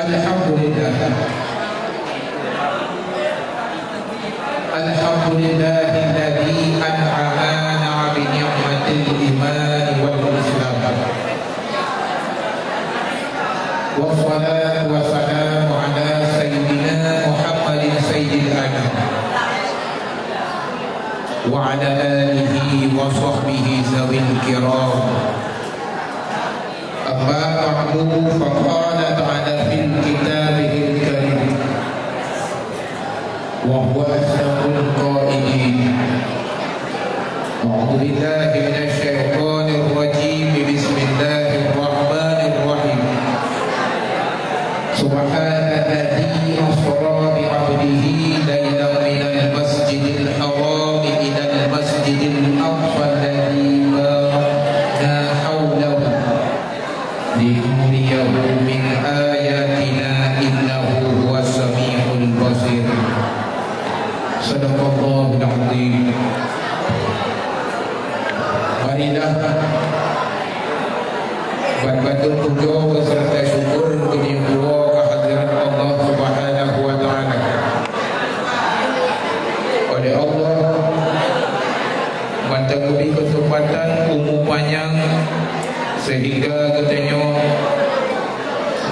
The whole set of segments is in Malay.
Alhamdulillah. Alhamdulillahilladzi an'amana bi ni'matil iman wal islam. Wassalatu wassalamu ala sayyidina Muhammadin sayyidil anam wa ala alihi wa sahbihi zawil kiram. Amma ba'du, faqala ta'ala fil kitabihil karim wa huwa asdaqul qailin. A'udzu billahi minasy syaithanir rajim. Bismillahirrahmanirrahim. Subhanalladzi asra bi 'abdihi lailan minal masjidil haram ilal masjidil aqsa alladzi barakna hawlahu linuriyahu min ayatina innahu huwas samiul basir. Sadaqallahul azim. Marilah berbatul puja beserta syukur kedua kehadiran Allah Subhanahu wa taala. Oleh Allah bantu beri kesempatan umur panjang sehingga katanya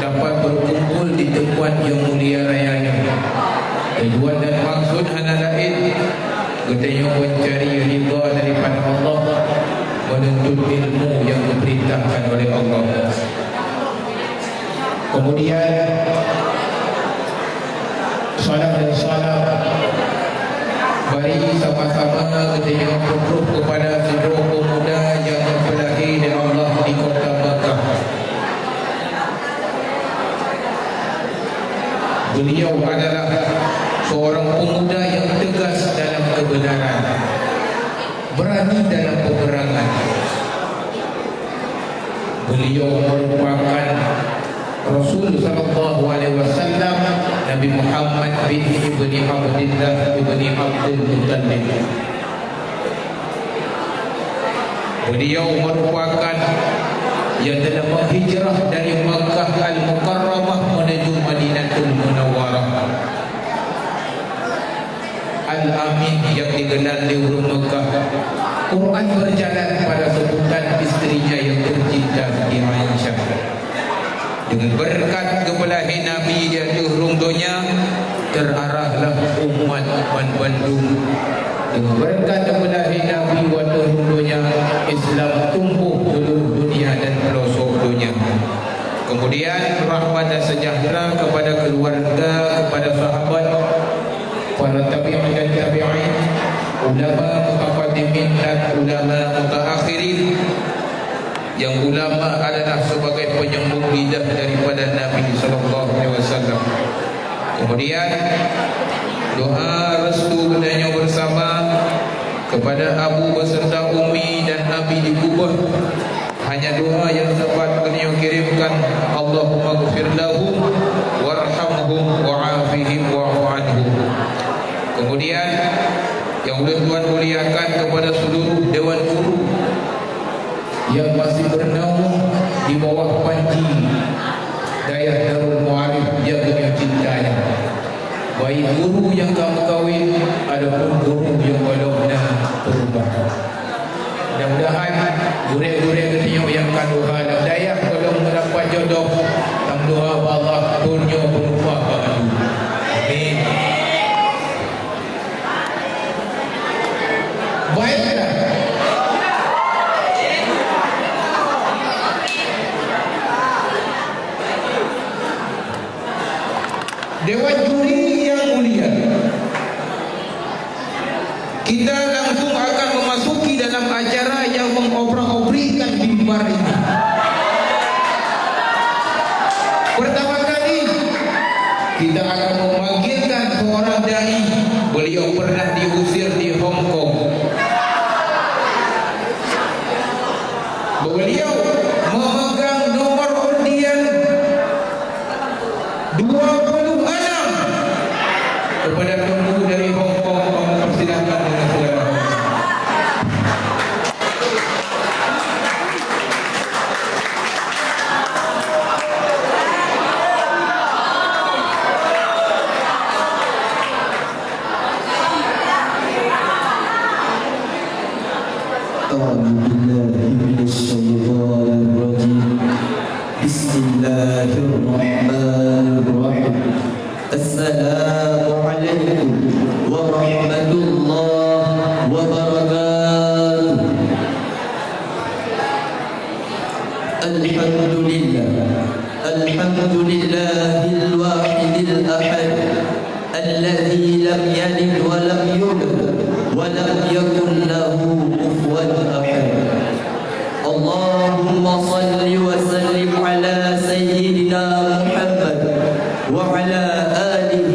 dapat berkumpul di tempat yang mulia raya ini. Tujuan dan maksud hanya lain katanya mencari ridha daripada Allah, menuntut ilmu yang diperintahkan oleh Allah. Kemudian salam dan salam mari sama-sama kita berdoa kepada seluruh pemuda yang berlahir dari Allah di kota Makkah. Beliau adalah seorang pemuda yang tegas dalam kebenaran, berani dalam peperangan. Beliau merupakan Rasul sallallahu alaihi wasallam, Nabi Muhammad bin ibni Abdullah ibni Abdul Muttalib. Beliau merupakan yang telah menghijrah dari Makkah Al-Mukarramah menuju Madinatul Munawwarah. Al-Amin yang digelar di Huruf Mekah. Quran berjalan pada sebutan istrinya yang tercinta di Aisyah. Dengan berkat kebelahan Nabi yang di hurung dunia, terarahlah umat Bandung. Dengan berkat kebelahan Nabi yang di hurung dunia, Islam tumbuh seluruh dunia dan pelosok dunia. Kemudian rahmat dan sejahtera kepada keluarga, kepada sahabat, para tabi'in dan tabi'in, ulama mutaqaddimin dan ulama mutaakhirin, yang ulama adalah sebagai penyembuh lidah daripada Nabi sallallahu alaihi wasallam. Kemudian doa restu kepadanya bersama kepada Abu beserta Umi dan Abi di Kubah. Hanya doa yang sempat beliau kirimkan, Allahumma ghfir lahum warhamhum wa'afihim wa'fu anhum. Kemudian yang boleh Tuhan muliakan kepada seluruh dewan guru yang masih bernaung di bawah panji Dayah Darul Mu'arif yang punya cintanya, baik guru yang kahwin ataupun guru yang belum berubah. Mudah-mudahan guru-guru yang kanduha dan Dayah belum mendapat jodoh, tang doa Allah dunia berubah bagi. Amin. Baiklah, dewan juri yang mulia, kita langsung akan memasuki dalam acara yang mengobrak-obrikan mimbar ini. Pertama kali kita akan memanggilkan seorang dai. Beliau pernah diusir di Hong Kong. Beliau memegang nomor undian 26 kepada tunggu dari Hong Kong. Persilakan dengan segala hormat. الحمد لله الحمد لله الواحد الأحد الذي لم يلد ولم يولد ولم يكن له كفوا أحد. اللهم صل وسلم على سيدنا محمد وعلى آله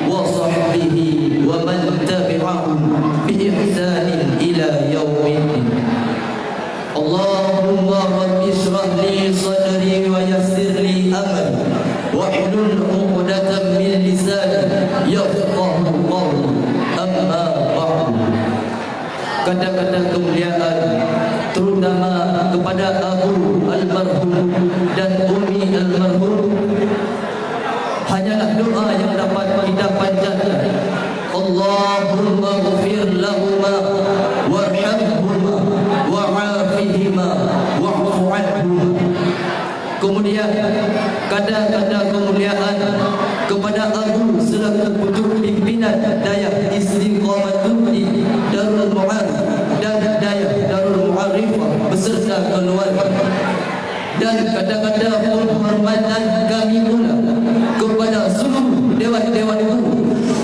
وصحبه ومن تبعهم بإحسان إلى يوم الدين. اللهم رب اشرح لي صدري ويسر لي أمري واحلل عقدة من لساني يفقه قولي. أما بعد. Kata-kata kemuliaan terutama kepada Abu almarhum dan Umi almarhum hanyalah doa yang dapat kita panjatkan. Allahumma ghfir lahuma warhamhuma wa'afihima wa'fu anhum. Kemudian kata-kata kemuliaan kepada Abu selaku pucuk pimpinan Dayah Istiqamatuddin Darul Mu'arif dan Dayah Darul Mu'arifah beserta keluarga. Dan kata-kata penghormatan kami pula kepada seluruh dewan-dewan guru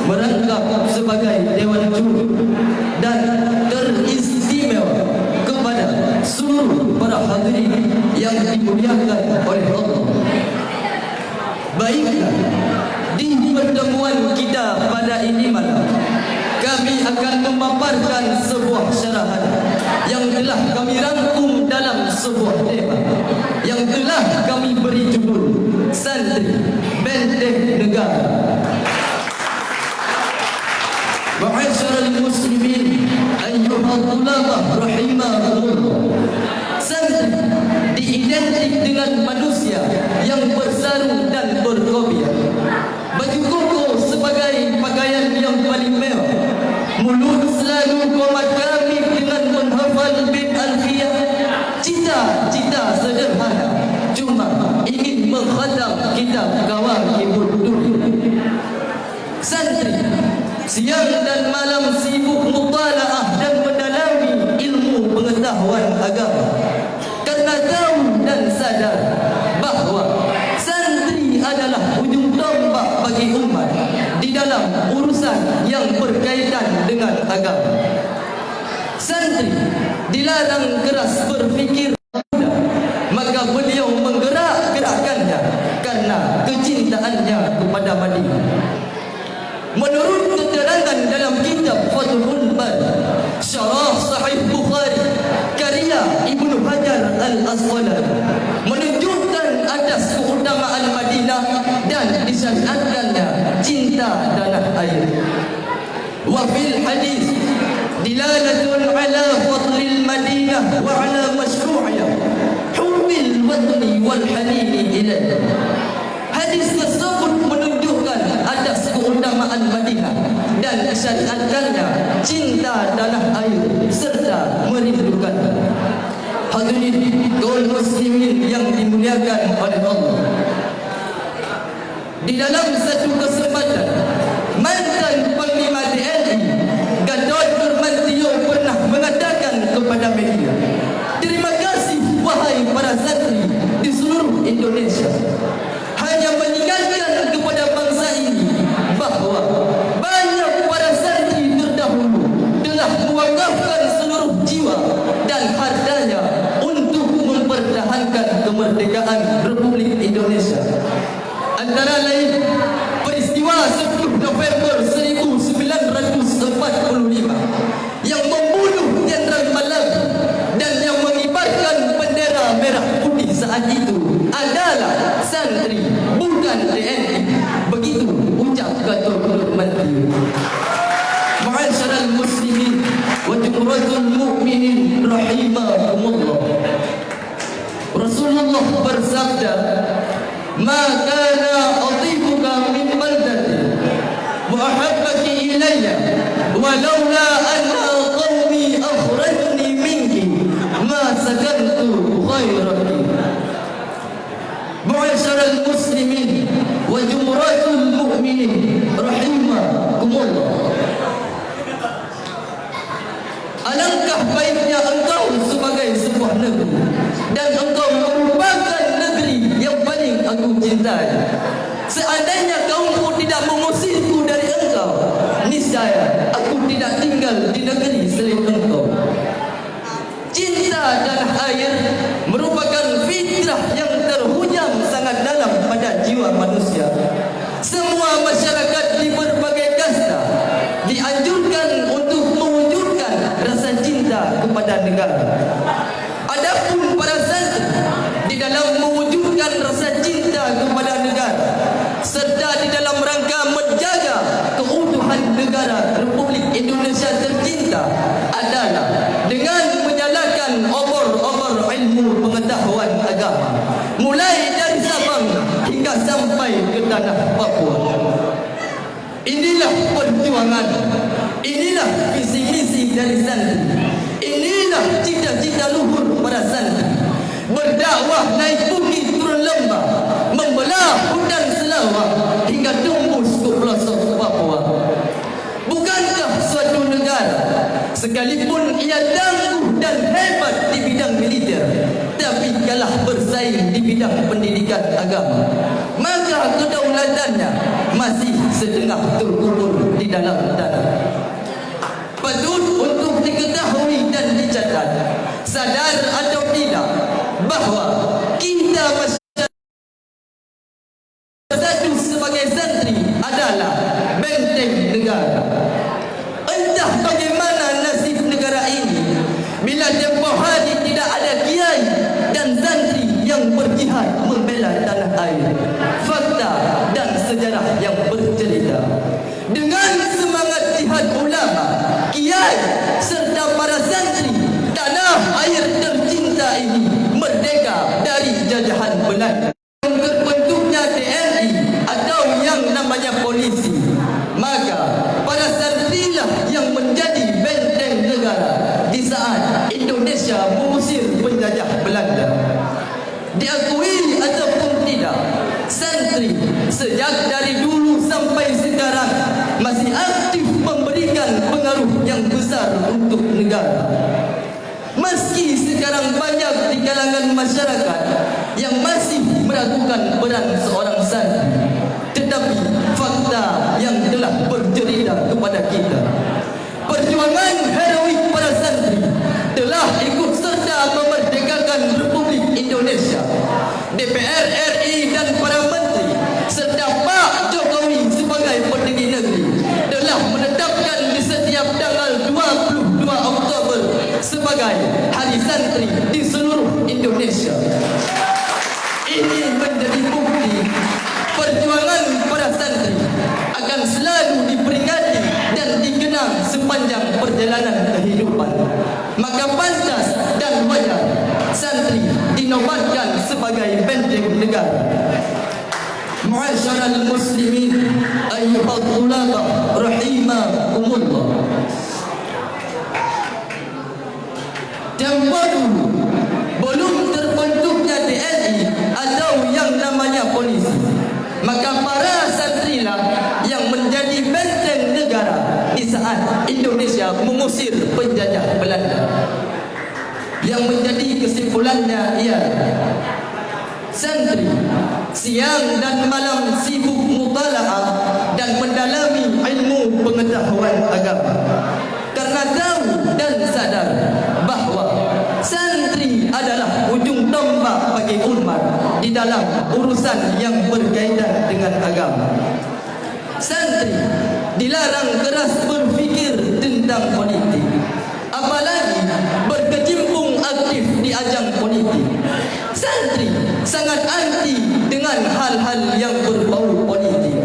merangkap sebagai dewan juri dan teristimewa kepada seluruh para hadirin yang dimuliakan oleh Allah. Baiklah, di pertemuan kita pada ini malam kami akan memaparkan sebuah syarahan yang telah kami rangkum dalam sebuah tema yang telah kami beri judul Santri Benteng Negara. Ma'asyiral muslimin ayyuhal ulama rahimakumullah. Santri diidentik dengan manusia yang bersarung dan berkopiah. Baju koko sebagai pakaian yang paling mewah. Mulut selalu komat kami dengan menghafal bait alfiyah. Cita-cita sederhana cuma ingin mengkhatam kitab Kawakibud Durriyah. Santri siang dan malam sibuk mutalaah dan mendalami ilmu pengetahuan agama karena tahu dan sadar bahawa santri adalah ujung tombak bagi umat di dalam urusan yang berkaitan dengan agama. Santri dilarang keras berfikir, maka beliau menggerak-gerakkannya karena kecintaannya kepada Madinah. Menurut keterangan dalam kitab Fathul Bari, Syarah Sahih Bukhari, karya Ibnu Hajar Al-Asqalani, menunjukkan atas keutamaan Madinah dan disyariatkannya cinta tanah air. Wa fil hadis dilalatun ala fadlil Madinah wa ala masyru'iyah hubbil watni wal hanini ilaiha. Hadis tersebut menunjukkan atas keutamaan Madinah dan disyariatkannya cinta tanah air serta merindukan. Hadirin kaum muslimin yang dimuliakan oleh Allah, di dalam satu kesempatan mantan Panglima TNI Gatot Nurmantio pernah mengatakan kepada media, terima kasih wahai para santri di seluruh Indonesia, hanya mengingatkan kepada bangsa ini bahawa banyak para santri terdahulu telah mewakafkan seluruh jiwa dan hartanya untuk mempertahankan kemerdekaan Republik Indonesia. Antara lain peristiwa 10 November 1945 yang membunuh Jenderal Malabi dan yang mengibarkan bendera merah putih saat itu adalah santri, bukan TNI. Begitu ucap Gatot Nurmantio. Ma'asyiral muslimin wa jumratul mu'minin rahimakumullah. Rasulullah bersabda, "Ma kana atibuka min baldati wa ahabbaki ilayya walaula anna qawmi akhrajni minki ma sakantu khairaki." Ma'asyiral muslimin wa jumratul mu'minin rahimakumullah. Alangkah baiknya engkau sebagai sebuah negeri dan engkau merubah menunjukkan rasa cinta kepada negara serta di dalam rangka menjaga keutuhan negara Republik Indonesia tercinta adalah dengan menyalakan obor-obor ilmu pengetahuan agama mulai dari Sabang hingga sampai ke tanah Papua. Inilah perjuangan, inilah visi-misi dari santri, inilah cita-cita luhur para santri. Berdakwah naik bukit turun lembah, membelah hutan selawah hingga tembus ke pelosok Papua. Bukankah suatu negara sekalipun ia tangguh dan hebat di bidang militer, tapi kalah bersaing di bidang pendidikan agama, maka kedaulatannya masih setengah terkubur di dalam tanah. Patut untuk diketahui dan dicatat, sadar atau tidak, bahawa kita masyarakat satu sebagai santri adalah benteng negara. Entah bagaimana nasib negara ini bila tempoh hari tidak ada kiai dan santri yang berjihad membela tanah air. Fakta dan sejarah yang bercerita, dengan semangat jihad ulama, kiai serta para santri, tanah air tercinta ini merdeka dari jajahan Belanda. Terbentuknya TNI atau yang namanya polisi, maka para santrilah yang menjadi benteng negara di saat Indonesia mengusir penjajah Belanda. Diakui ataupun tidak, santri sejak dari dulu sampai sekarang masih aktif memberikan pengaruh yang besar untuk negara. Meski sekarang banyak di kalangan masyarakat yang masih meragukan peran seorang santri, tetapi fakta yang telah bercerita kepada kita, perjuangan heroik para santri telah ikut serta memerdekakan Republik Indonesia. DPR RI dan para menteri serta Pak Jokowi sebagai pendiri negeri telah menetapkan di setiap tanggal 22 Oktober sebagai Hari Santri di seluruh Indonesia. Ini menjadi bukti perjuangan para santri akan selalu diperingati dan dikenang sepanjang perjalanan kehidupan. Maka pantas dan wajar santri dinobatkan sebagai benteng negara. Mu'asyiral muslimin ayyuhal tulaba rahimakumullah. Tempoh dulu belum terbentuknya TNI atau yang namanya polisi, maka para santrilah yang menjadi benteng negara di saat Indonesia mengusir penjajah Belanda. Yang menjadi kesimpulannya ialah santri siang dan malam sibuk mutalaah dan mendalami ilmu pengetahuan agama, karena tahu dan sadar bahawa santri adalah ujung tombak bagi umat di dalam urusan yang berkaitan dengan agama. Santri dilarang keras berfikir tentang politik, apalagi berkecimpung aktif di ajang politik. Santri sangat anti dengan hal-hal yang berbau politik.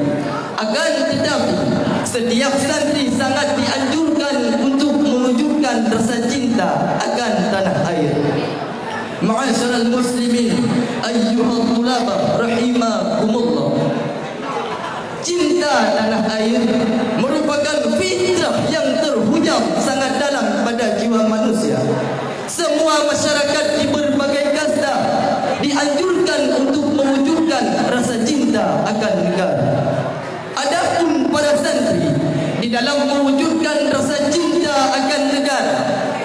Akan tetapi setiap santri sangat dianjurkan untuk mewujudkan rasa cinta akan tanah air. Ma'asyiral muslimin ayyuhal tulaba rahimakumullah. Cinta tanah air merupakan fitrah yang terhujam sangat dalam pada jiwa manusia. Semua masyarakat di berbagai kasta dianjurkan untuk mewujudkan rasa cinta akan negara. Adapun para santri di dalam mewujudkan rasa cinta akan negara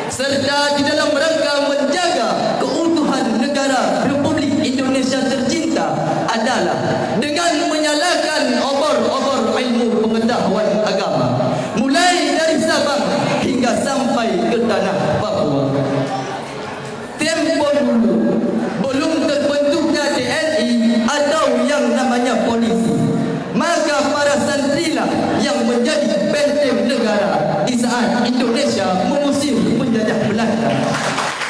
serta di dalam rangka menjaga keutuhan negara Republik Indonesia tercinta adalah dengan menyalakan obor-obor ilmu pengetahuan agama mulai dari Sabang hingga sampai ke tanah Papua. Tempoh dulu belum terbentuknya TNI atau yang namanya polisi, maka para santrilah yang menjadi benteng negara di saat Indonesia mengusir penjajah Belanda.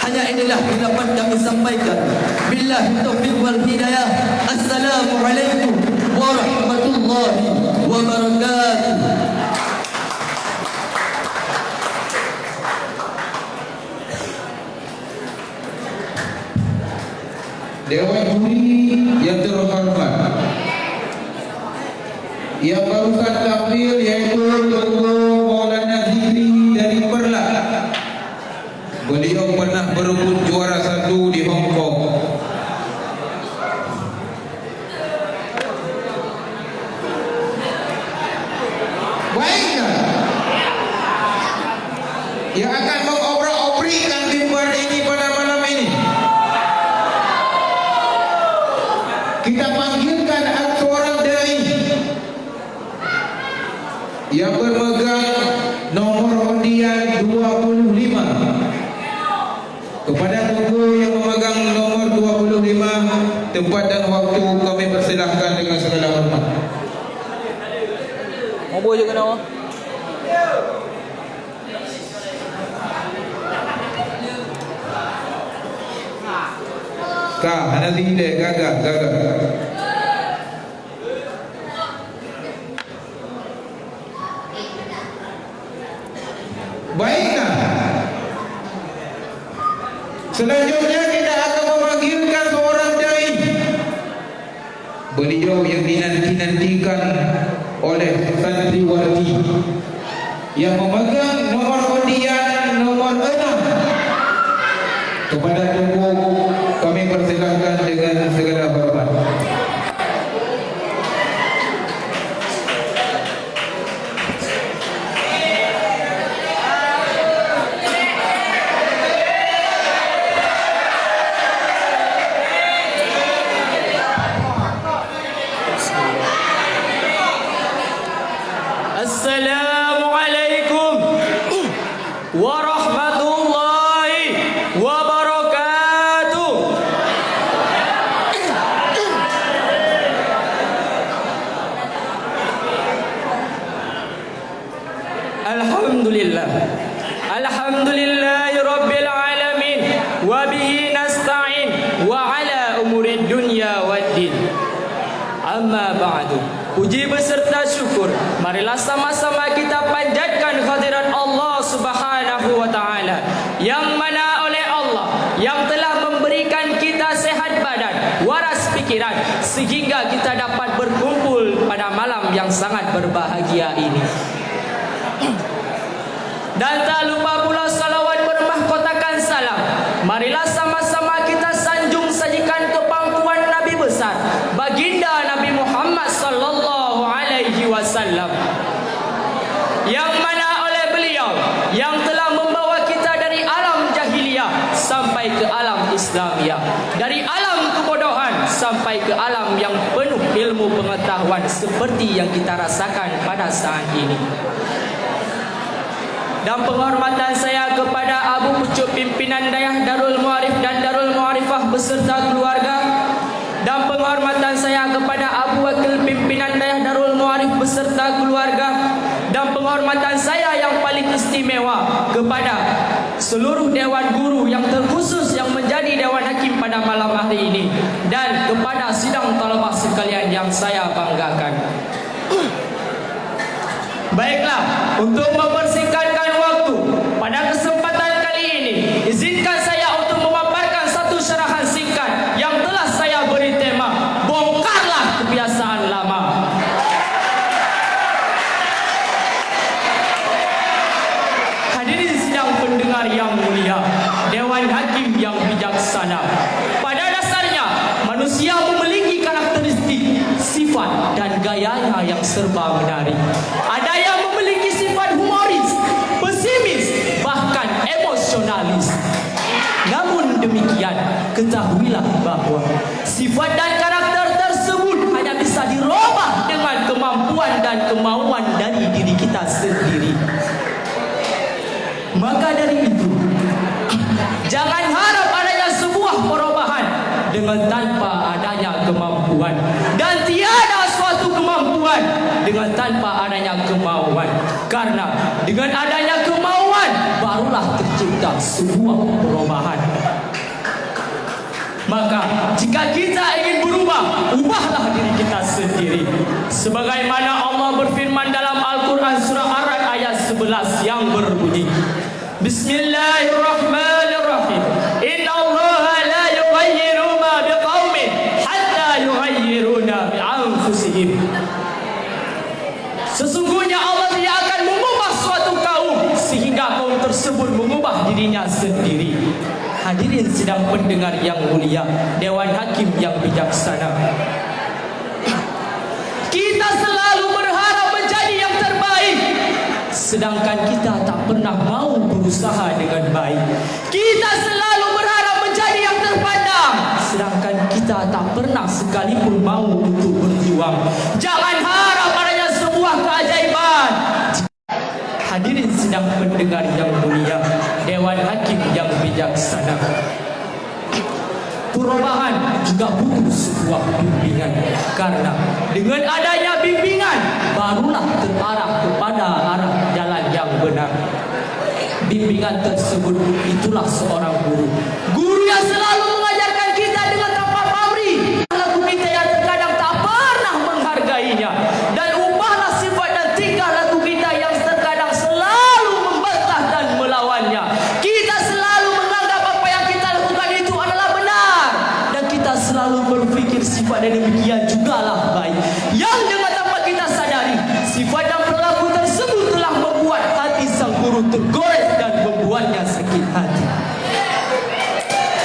Hanya inilah yang dapat kami sampaikan. Billahi taufiq wal hidayah. Assalamualaikum warahmatullahi wabarakatuh. Dewan Juri yang terhormat, yang barusan tampil yaitu Tunggu Maulana Zikri dari Perla. Beliau pernah berebut juara 1 di Hong Kong. Baiklah, yang akan mengobrak-obrikan mimbar ini pada malam ini, kita panggilkan seorang dai yang bermegang nomor undian 25. Kepada Tunggu yang memegang nomor 25, tempat dan waktu kami persilahkan dengan segala hormat. Mau buat je kena. Kak, nanti kita gagah. Baiklah. Selanjutnya kita akan memanggilkan seorang dai. Beliau yang dinanti-nantikan oleh santriwati yang memegang nomor undian nomor 6. Kepada Tunggu kami persilahkan dengan segala hormat. Assalamualaikum warahmatullahi wabarakatuh. Alhamdulillah, alhamdulillahi rabbil alamin, wa bihi nasta'in wa ala umurid dunya waddin. Amma ba'du. Puji beserta syukur, marilah sama-sama kita panjatkan kehadirat Allah Subhanahu wa taala, yang mana oleh Allah yang telah memberikan kita sehat badan, waras pikiran, sehingga kita dapat berkumpul pada malam yang sangat berbahagia ini. Dan tak lupa pula salawat bermahkotakan salam. Marilah sama-sama kita sanjung sajikan kepangkuan Nabi besar, baginda Nabi Muhammad sallallahu alaihi wasallam, yang mana oleh beliau yang telah membawa kita dari alam jahiliyah sampai ke alam Islamiyah, dari alam kebodohan sampai ke alam yang penuh ilmu pengetahuan seperti yang kita rasakan pada saat ini. Dan penghormatan saya kepada Abu Pucuk Pimpinan Dayah Darul Muarif dan Darul Muarifah beserta keluarga. Dan penghormatan saya kepada Abu Wakil Pimpinan Dayah Darul Muarif beserta keluarga. Dan penghormatan saya yang paling istimewa kepada seluruh Dewan Guru yang terkhusus yang menjadi Dewan Hakim pada malam hari ini. Dan kepada sidang talabah sekalian yang saya banggakan. Baiklah, untuk mempersingkatkan waktu, pada kesempatan kali ini, izinkan saya untuk memaparkan satu syarahan singkat yang telah saya beri tema, Bongkarlah Kebiasaan Lama. Hadirin sidang pendengar yang mulia, Dewan Hakim yang bijaksana. Pada dasarnya, manusia memiliki karakteristik, sifat dan gayanya yang serba menarik. Ada yang memiliki sifat humoris, pesimis, bahkan emosionalis. Namun demikian, ketahuilah bahwa sifat dan karakter tersebut hanya bisa dirubah dengan kemampuan dan kemauan dari diri kita sendiri. Maka dari itu, jangan harap adanya sebuah perubahan dengan tanpa adanya kemampuan, dan tiada suatu kemampuan dengan tanpa adanya kemauan. Karena dengan adanya kemauan barulah tercipta sebuah perubahan. Maka jika kita ingin berubah, ubahlah diri sidang pendengar yang mulia, Dewan Hakim yang bijaksana, kita selalu berharap menjadi yang terbaik, sedangkan kita tak pernah mau berusaha dengan baik. Kita selalu berharap menjadi yang terpandang, sedangkan kita tak pernah sekalipun mau untuk berjuang. Jangan harap adanya sebuah keajaiban. Hadirin sidang pendengar yang mulia, Dewan Hakim yang bijaksana, perubahan juga butuh sebuah bimbingan, karena dengan adanya bimbingan barulah terarah kepada arah jalan yang benar. Bimbingan tersebut itulah seorang guru yang selalu mengajarkan kita dengan tanpa pamrih lagu kita yang terkadang tak pernah menghargainya, dan ubahlah sifat dan tingkah lagu kita yang terkadang selalu membantah dan melawannya. Kita selalu menganggap apa yang kita lakukan itu adalah benar, dan kita selalu berpikir sifat dan demikian jugalah baik, yang dengan tanpa kita sadari sifat dan perilaku tersebut telah membuat hati sang guru tergores dan membuatnya sakit hati.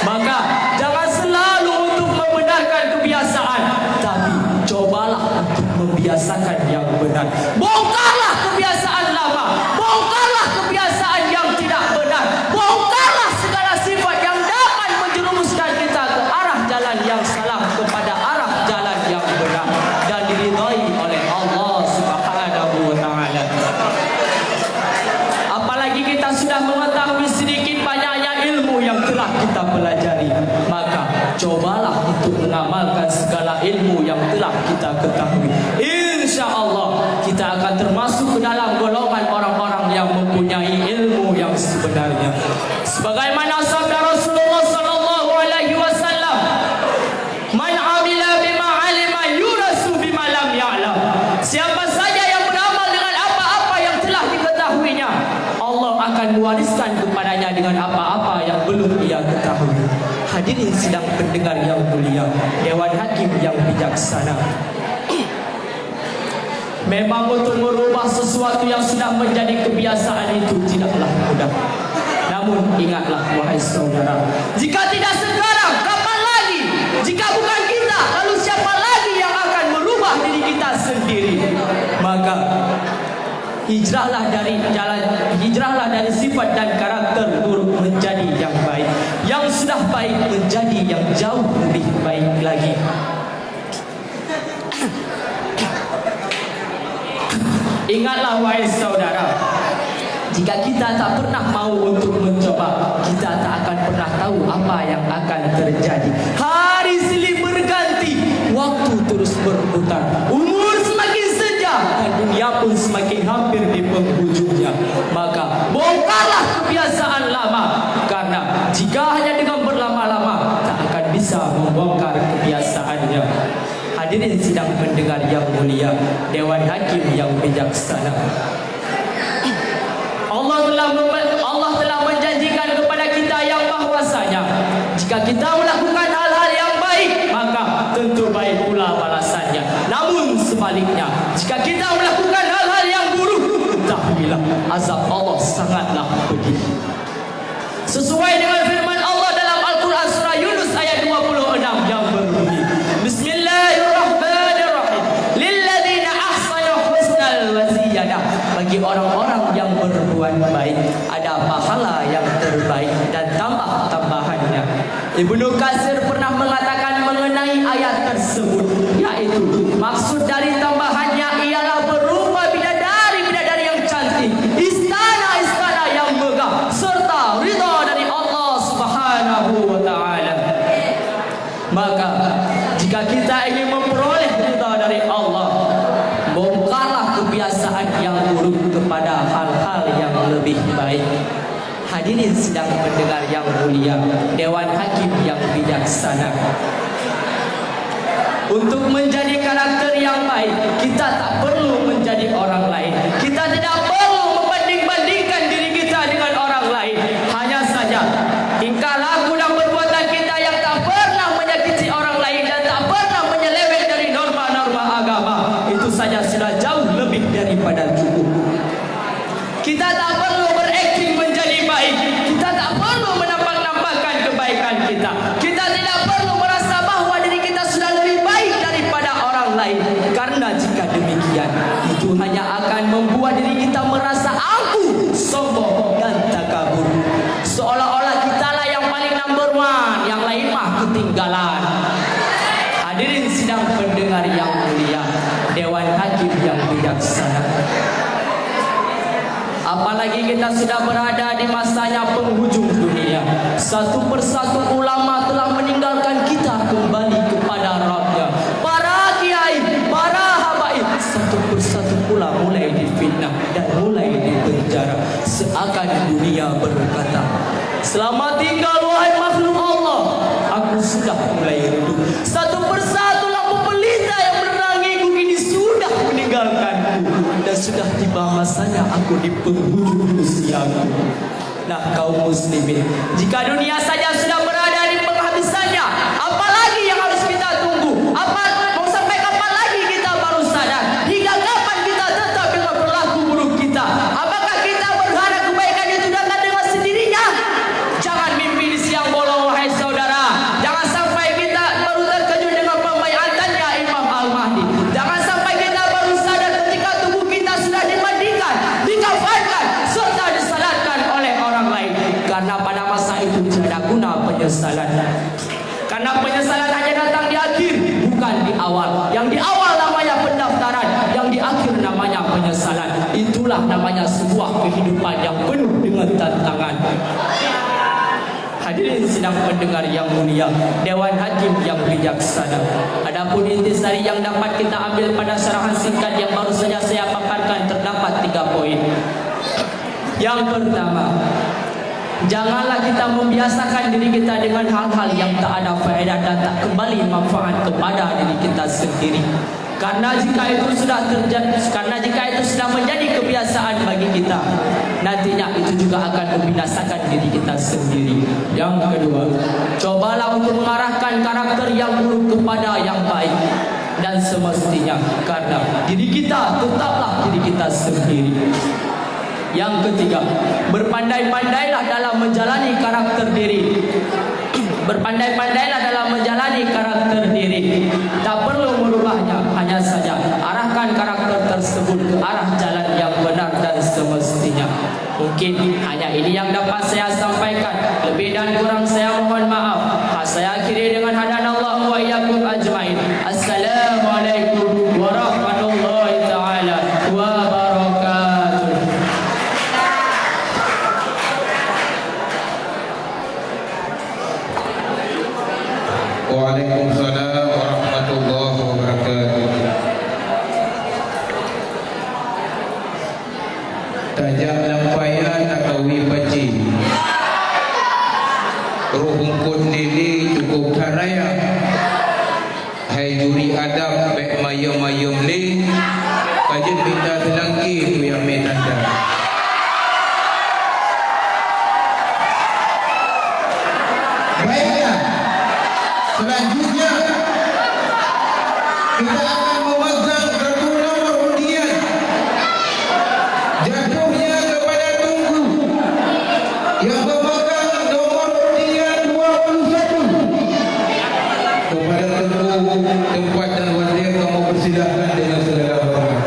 Maka jangan selalu untuk membenarkan kebiasaan, tapi cobalah untuk membiasakan yang benar. Bongkarlah kebiasaan lama, bongkarlah kebiasaan yang tidak benar, bongkarlah segala sifat yang dapat menjerumuskan kita ke arah jalan yang salah kepada arah jalan yang benar dan diridhai oleh Allah Subhanahu wa taala. Apalagi kita sudah mengetahui sedikit banyaknya ilmu yang telah kita pelajari, maka cobalah untuk mengamalkan segala ilmu yang telah kita ketahui. Insya Allah kita akan termasuk ke dalam golongan orang-orang yang mempunyai ilmu yang sebenarnya. Sebagaimana sabda Rasulullah sallallahu alaihi wasallam, "Man 'amila bima 'alima yurasu bima lam ya'lam." Siapa saja yang beramal dengan apa-apa yang telah diketahuinya, Allah akan mewariskan kepadanya dengan apa-apa yang belum ia ketahui. Hadirin sidang pendengar yang mulia, Dewan Hakim yang bijaksana, memang untuk merubah sesuatu yang sudah menjadi kebiasaan itu tidaklah mudah. Namun ingatlah wahai saudara, jika tidak sekarang, kapan lagi? Jika bukan kita, lalu siapa lagi yang akan merubah diri kita sendiri? Maka hijrahlah dari sifat dan karakter buruk menjadi yang baik, yang sudah baik menjadi yang jauh lebih baik lagi. Ingatlah wahai saudara, jika kita tak pernah mau untuk mencoba, kita tak akan pernah tahu apa yang akan terjadi. Hari silih berganti, waktu terus berputar, umur semakin senja, dan dunia pun semakin hampir di penghujungnya. Maka bongkarlah kebiasaan lama, karena jika hanya dengan berlama-lama tak akan bisa membongkar kebiasaannya. Hadirin sidang pendengar yang mulia, Dewan Hakim yang bijaksana, Allah telah menjanjikan kepada kita yang bahwasanya jika kita melakukan hal-hal yang baik, maka tentu baik pula balasannya. Namun sebaliknya, jika kita melakukan hal-hal yang buruk, ketahuilah azab Allah sangatlah pedih. Sesuai dengan firman Allah dalam Al-Quran surah Yunus ayat 26 yang berbunyi, Bismillahirrahmanirrahim, lilladzina ahsanu husnal wa ziyadah. Bagi orang-orang yang berbuat baik ada pahala yang terbaik dan tambah-tambahannya. Ibnu Katsir pernah mengatakan mengenai ayat tersebut, yaitu maksud dari tambahannya ialah berupa bidadari-bidadari yang cantik, istana-istana yang megah, serta ridha dari Allah Subhanahu wa taala. Maka jika kita ingin memperoleh ridha dari Allah, bongkarlah kebiasaan yang buruk kepada hal-hal yang lebih baik. Hadirin sidang pendengar yang mulia, Dewan Hakim yang bijaksana, untuk menjadi karakter yang baik, kita tak perlu menjadi orang lain. Kita tidak perlu membanding-bandingkan diri kita dengan orang lain. Hanya saja tingkah laku dan perbuatan kita yang tak pernah menyakiti orang lain dan tak pernah menyeleweng dari norma-norma agama, itu saja sudah jauh lebih daripada cukup. Kita tak perlu berakting menjadi baik, kita tak perlu menampakkan kebaikan kita. Hadirin sidang pendengar yang mulia, Dewan Hakim yang bijaksana. Apalagi kita sudah berada di masanya penghujung dunia. Satu persatu ulama telah meninggalkan kita kembali kepada Rabbnya. Para kiai, para habaib, satu persatu pula mulai difitnah dan mulai dipenjara. Seakan dunia berkata, selamat tinggal wahai makhluk Allah, aku sudah mulai redup. Satu persatu lampu pelita yang menerangiku kini sudah meninggalkanku, dan sudah tiba masanya aku di penghujung usiaku. Nah kaum muslimin, jika dunia saja sudah berada di penghabisannya, apalagi yang harus kita tunggu? Mau sampai kapan lagi kita baru sadar? Hingga kapan kita tetap dengan berlaku buruk kita? Apakah kita berharap kebaikan itu datang dengan sendirinya? Jangan mimpi di siang bolong wahai saudara. Jangan sampai kita baru terkejut dengan pembaiatannya Imam Al-Mahdi. Jangan sampai kita baru sadar ketika tubuh kita sudah dimandikan, dikafankan, serta disalatkan oleh orang lain. Karena pada masa itu tidak guna penyesalan. Karena penyesalan hanya datang di akhir, bukan di awal. Yang di awal namanya pendaftaran, yang di akhir namanya penyesalan. Itulah namanya sebuah kehidupan yang penuh dengan tantangan. Hadirin sidang pendengar yang mulia, Dewan Hakim yang bijaksana. Adapun intisari yang dapat kita ambil pada syarahan singkat yang baru saja saya paparkan terdapat 3 poin. Yang pertama, janganlah kita membiasakan diri kita dengan hal-hal yang tak ada faedah dan tak kembali manfaat kepada diri kita sendiri. Karena jika itu sudah menjadi kebiasaan bagi kita, nantinya itu juga akan membinasakan diri kita sendiri. Yang kedua, cobalah untuk mengarahkan karakter yang buruk kepada yang baik. Dan semestinya, karena diri kita tetaplah diri kita sendiri. Yang ketiga, berpandai-pandailah dalam menjalani karakter diri. Berpandai-pandailah dalam menjalani karakter diri. Tak perlu merubahnya, hanya saja arahkan karakter tersebut ke arah jalan yang benar dan semestinya. Mungkin hanya ini yang dapat saya sampaikan. Lebih dan kurang saya mohon maaf. Saya akhiri dengan hadanallahu wa iyyakum ajmain. Assalamualaikum warahmatullahi taala wabarakatuh. Waalaikumsalam warahmatullahi wabarakatuh. Tajak lampayan akawi paci, ruhungkun dili cukup taraya. Hai juri adab baik mayum-mayum li, kajian minta selangki tu yang menanda. Baiklah, selanjutnya kita akan memegang satu nomor undian. Jatuhnya kepada tunggu yang memegang nomor undian 21. Kepada tunggu tempat dan wazir kamu persilakan dengan segala hormat.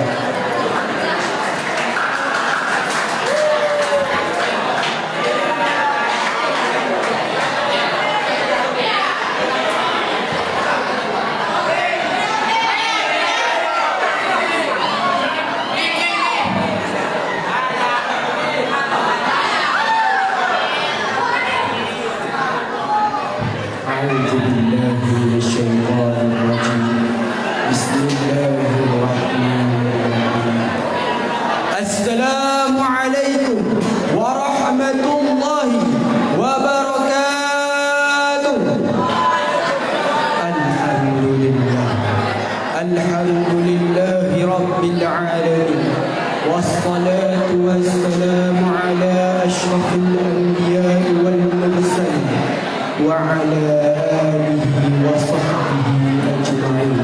أعوذ بالله من الشيطان الرجيم بسم الله الرحمن الرحيم السلام عليكم ورحمة الله وبركاته الحمد لله رب العالمين والصلاة والسلام على أشرف الأنبياء والمرسلين وعلى آله وصحبه أجمعين.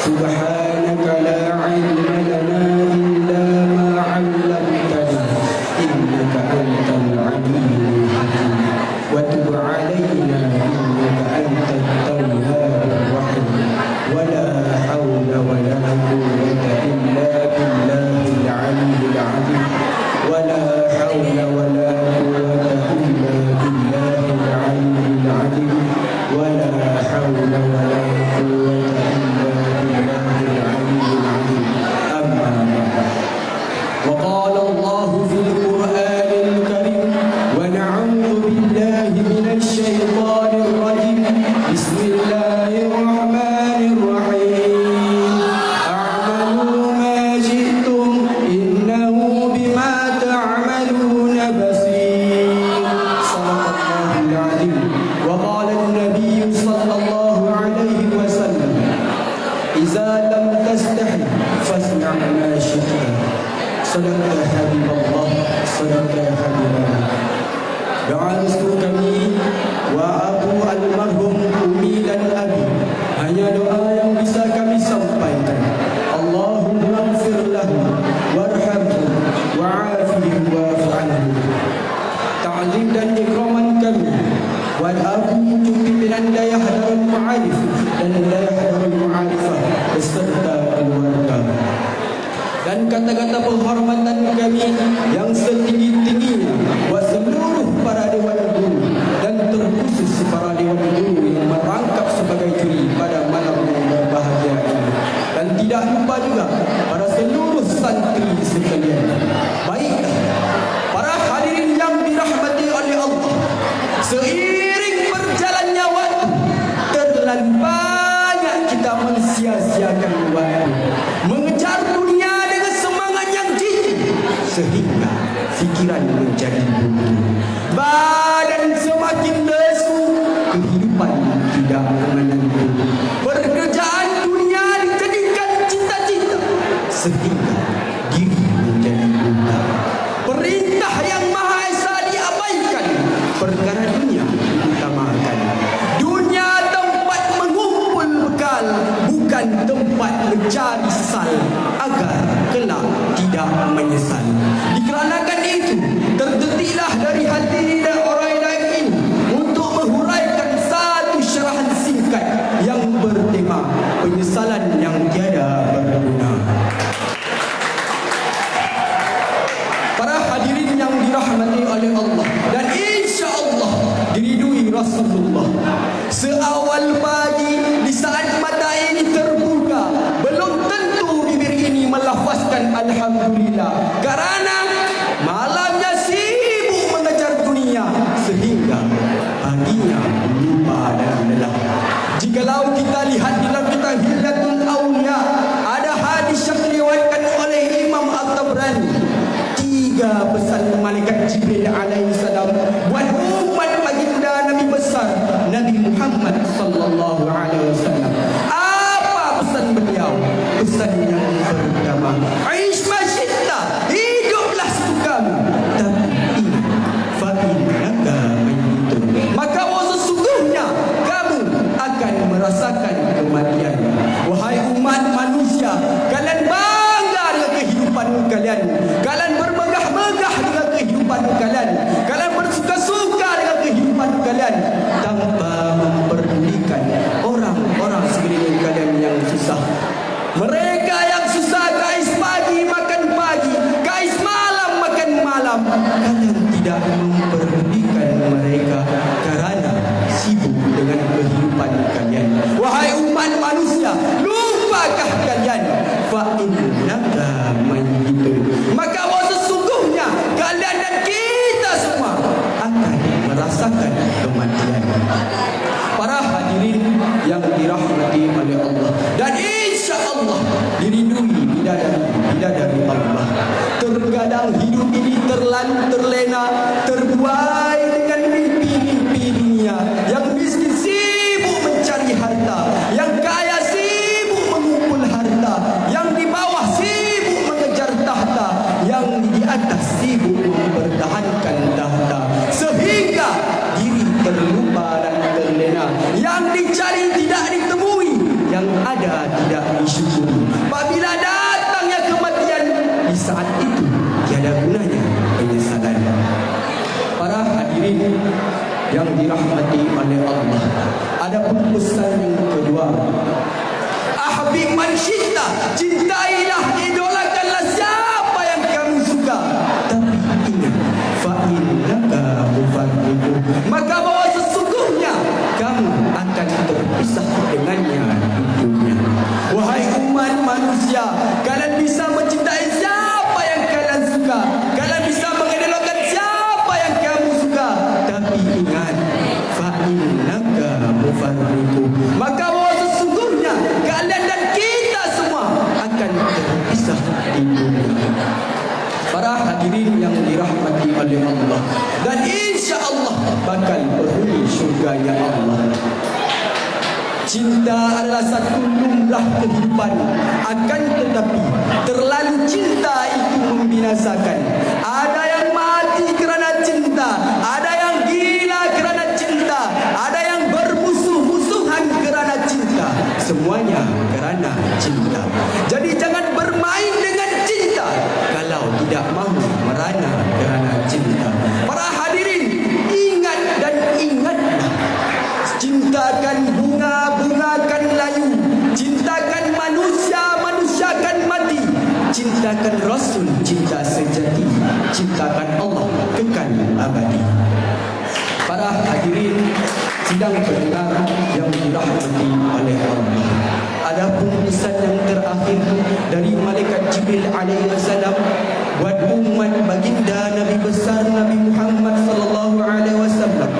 سبحانك لا علم لنا إلا ما علمتنا إنك أنت العليم الحكيم وتب علينا إنك أنت التواب الرحيم ولا حول ولا قوة إلا بالله العلي العظيم ولا حول ولا قوة إلا بالله العلي العظيم إذا لم تستحي فاصنع ما شئت. صدق حبيب الله، صدق حبيب الله. Doa restu kami wa abu almarhum Umi dan Abi hanya doa yang bisa kami sampaikan. Allahumma ighfir lahu warhamhu wa'afihi wa'fu anhu. Ta'zim dan ikraman kami wa abu pimpinan daya hadarul ma'arif dan daya hadarul ma'arifah beserta keluarga. Dan kata-kata penghormatan kami yang setinggi-tingginya buat seluruh para dewan guru dan terkhusus para dewan guru yang merangkap sebagai juri pada malam yang berbahagia ini. Dan tidak lupa juga pada seluruh santri sekalian. Baiklah, para hadirin yang dirahmati oleh Allah, seiring berjalannya waktu, terlalu banyak kita mensia-siakan waktu mengejar dunia sehingga fikiran menjadi buntu, badan semakin lesu, kehidupan tidak menentu, pekerjaan dunia dijadikan cita-cita sehingga diri menjadi buta, perintah yang Maha Esa diabaikan, perkara dunia diutamakan. Dunia tempat mengumpul bekal, bukan tempat mencari sal agar kelak tidak menyesal. Dikarenakan itu, terdetiklah dari hati dan orang lain ini untuk menghuraikan satu syarahan singkat yang bertema penyesalan yang tiada berguna. Para hadirin yang dirahmati oleh Allah dan insya-Allah diridui Rasulullah, seawal pagi di saat mata ini terbuka, belum tentu bibir ini melafazkan alhamdulillah karena malamnya sibuk mengejar dunia sehingga paginya lupa dan lelah. Jikalau kita lihat dalam kitab Hilyatul Awliya, ada hadis yang diriwayatkan oleh Imam At-Tabrani, 3 pesan malaikat Jibril alaihissalam buat umat baginda Nabi besar Nabi Muhammad sallallahu alaihi wasallam. Apa pesan beliau? Pesan yang pertama, Aish masyidda, hiduplah sesukamu, tapi ingat, fa innaka mayyitun, maka sesungguhnya kamu akan merasakan kematian. Wahai umat manusia, kalian bangga dengan kehidupan kalian, kalian bermegah-megah dengan kehidupan kalian, kalian bersuka-suka dengan kehidupan kalian tanpa memperdulikan orang-orang sekeliling kalian yang susah. Mereka yang susah kais pagi makan pagi, kais malam makan malam, kalian tidak memperdulikan mereka karena sibuk dengan kehidupan kalian. Wahai umat manusia, lupakah kalian fa innaka mayyitun, maka sesungguhnya kalian dan kita semua akan merasakan kematian. Para hadirin yang dirahmati oleh Allah dan insya-Allah diridui bidadari Allah. Terkadang hidup ini terlena, terbuai dengan mimpi-mimpi dunia. Yang miskin sibuk mencari harta, yang kaya sibuk mengumpul harta, yang di bawah sibuk mengejar tahta, yang di atas sibuk mempertahankan tahta, sehingga diri terlupa dan terlena. Yang dicari tidak ditemui, yang ada tidak disyukuri. Apabila datangnya kematian, di saat itu tiada gunanya penyesalan. Para hadirin yang dirahmati oleh Allah, ada pun pesan yang kedua, ahbib man syi'ta, cintailah, idolakanlah siapa yang kamu suka, tapi ingat, fa innaka mufarriqu, maka bahwa sesungguhnya kamu akan terpisah dengannya di dunia. Wahai umat manusia, kalian bisa mencintai siapa yang kalian suka, kalian bisa mengidolakan siapa yang kamu suka, tapi ingat, fa innaka mufarriqu, maka bahwa sesungguhnya kalian dan kita semua akan terpisah Cinta adalah satu lumrah kehidupan. Akan tetapi terlalu cinta itu membinasakan. Ada yang mati kerana cinta, ada yang gila kerana cinta, ada yang bermusuh-musuhan kerana cinta. Semuanya kerana cinta. Jadi jangan bermain dengan cinta kalau tidak mahu merana kerana cinta. Para hadirin, ingat dan ingatlah. Cintakan bunga, bungakan layu. Cintakan manusia, manusiakan mati. Cintakan Rasul, cinta sejati. Cintakan Allah, kekal abadi. Para hadirin sidang pendengar yang dirahmati oleh Allah. Adapun pesan yang terakhir dari malaikat Jibril alaihi wasallam buat umat baginda Nabi besar Nabi Muhammad sallallahu alaihi wasallam.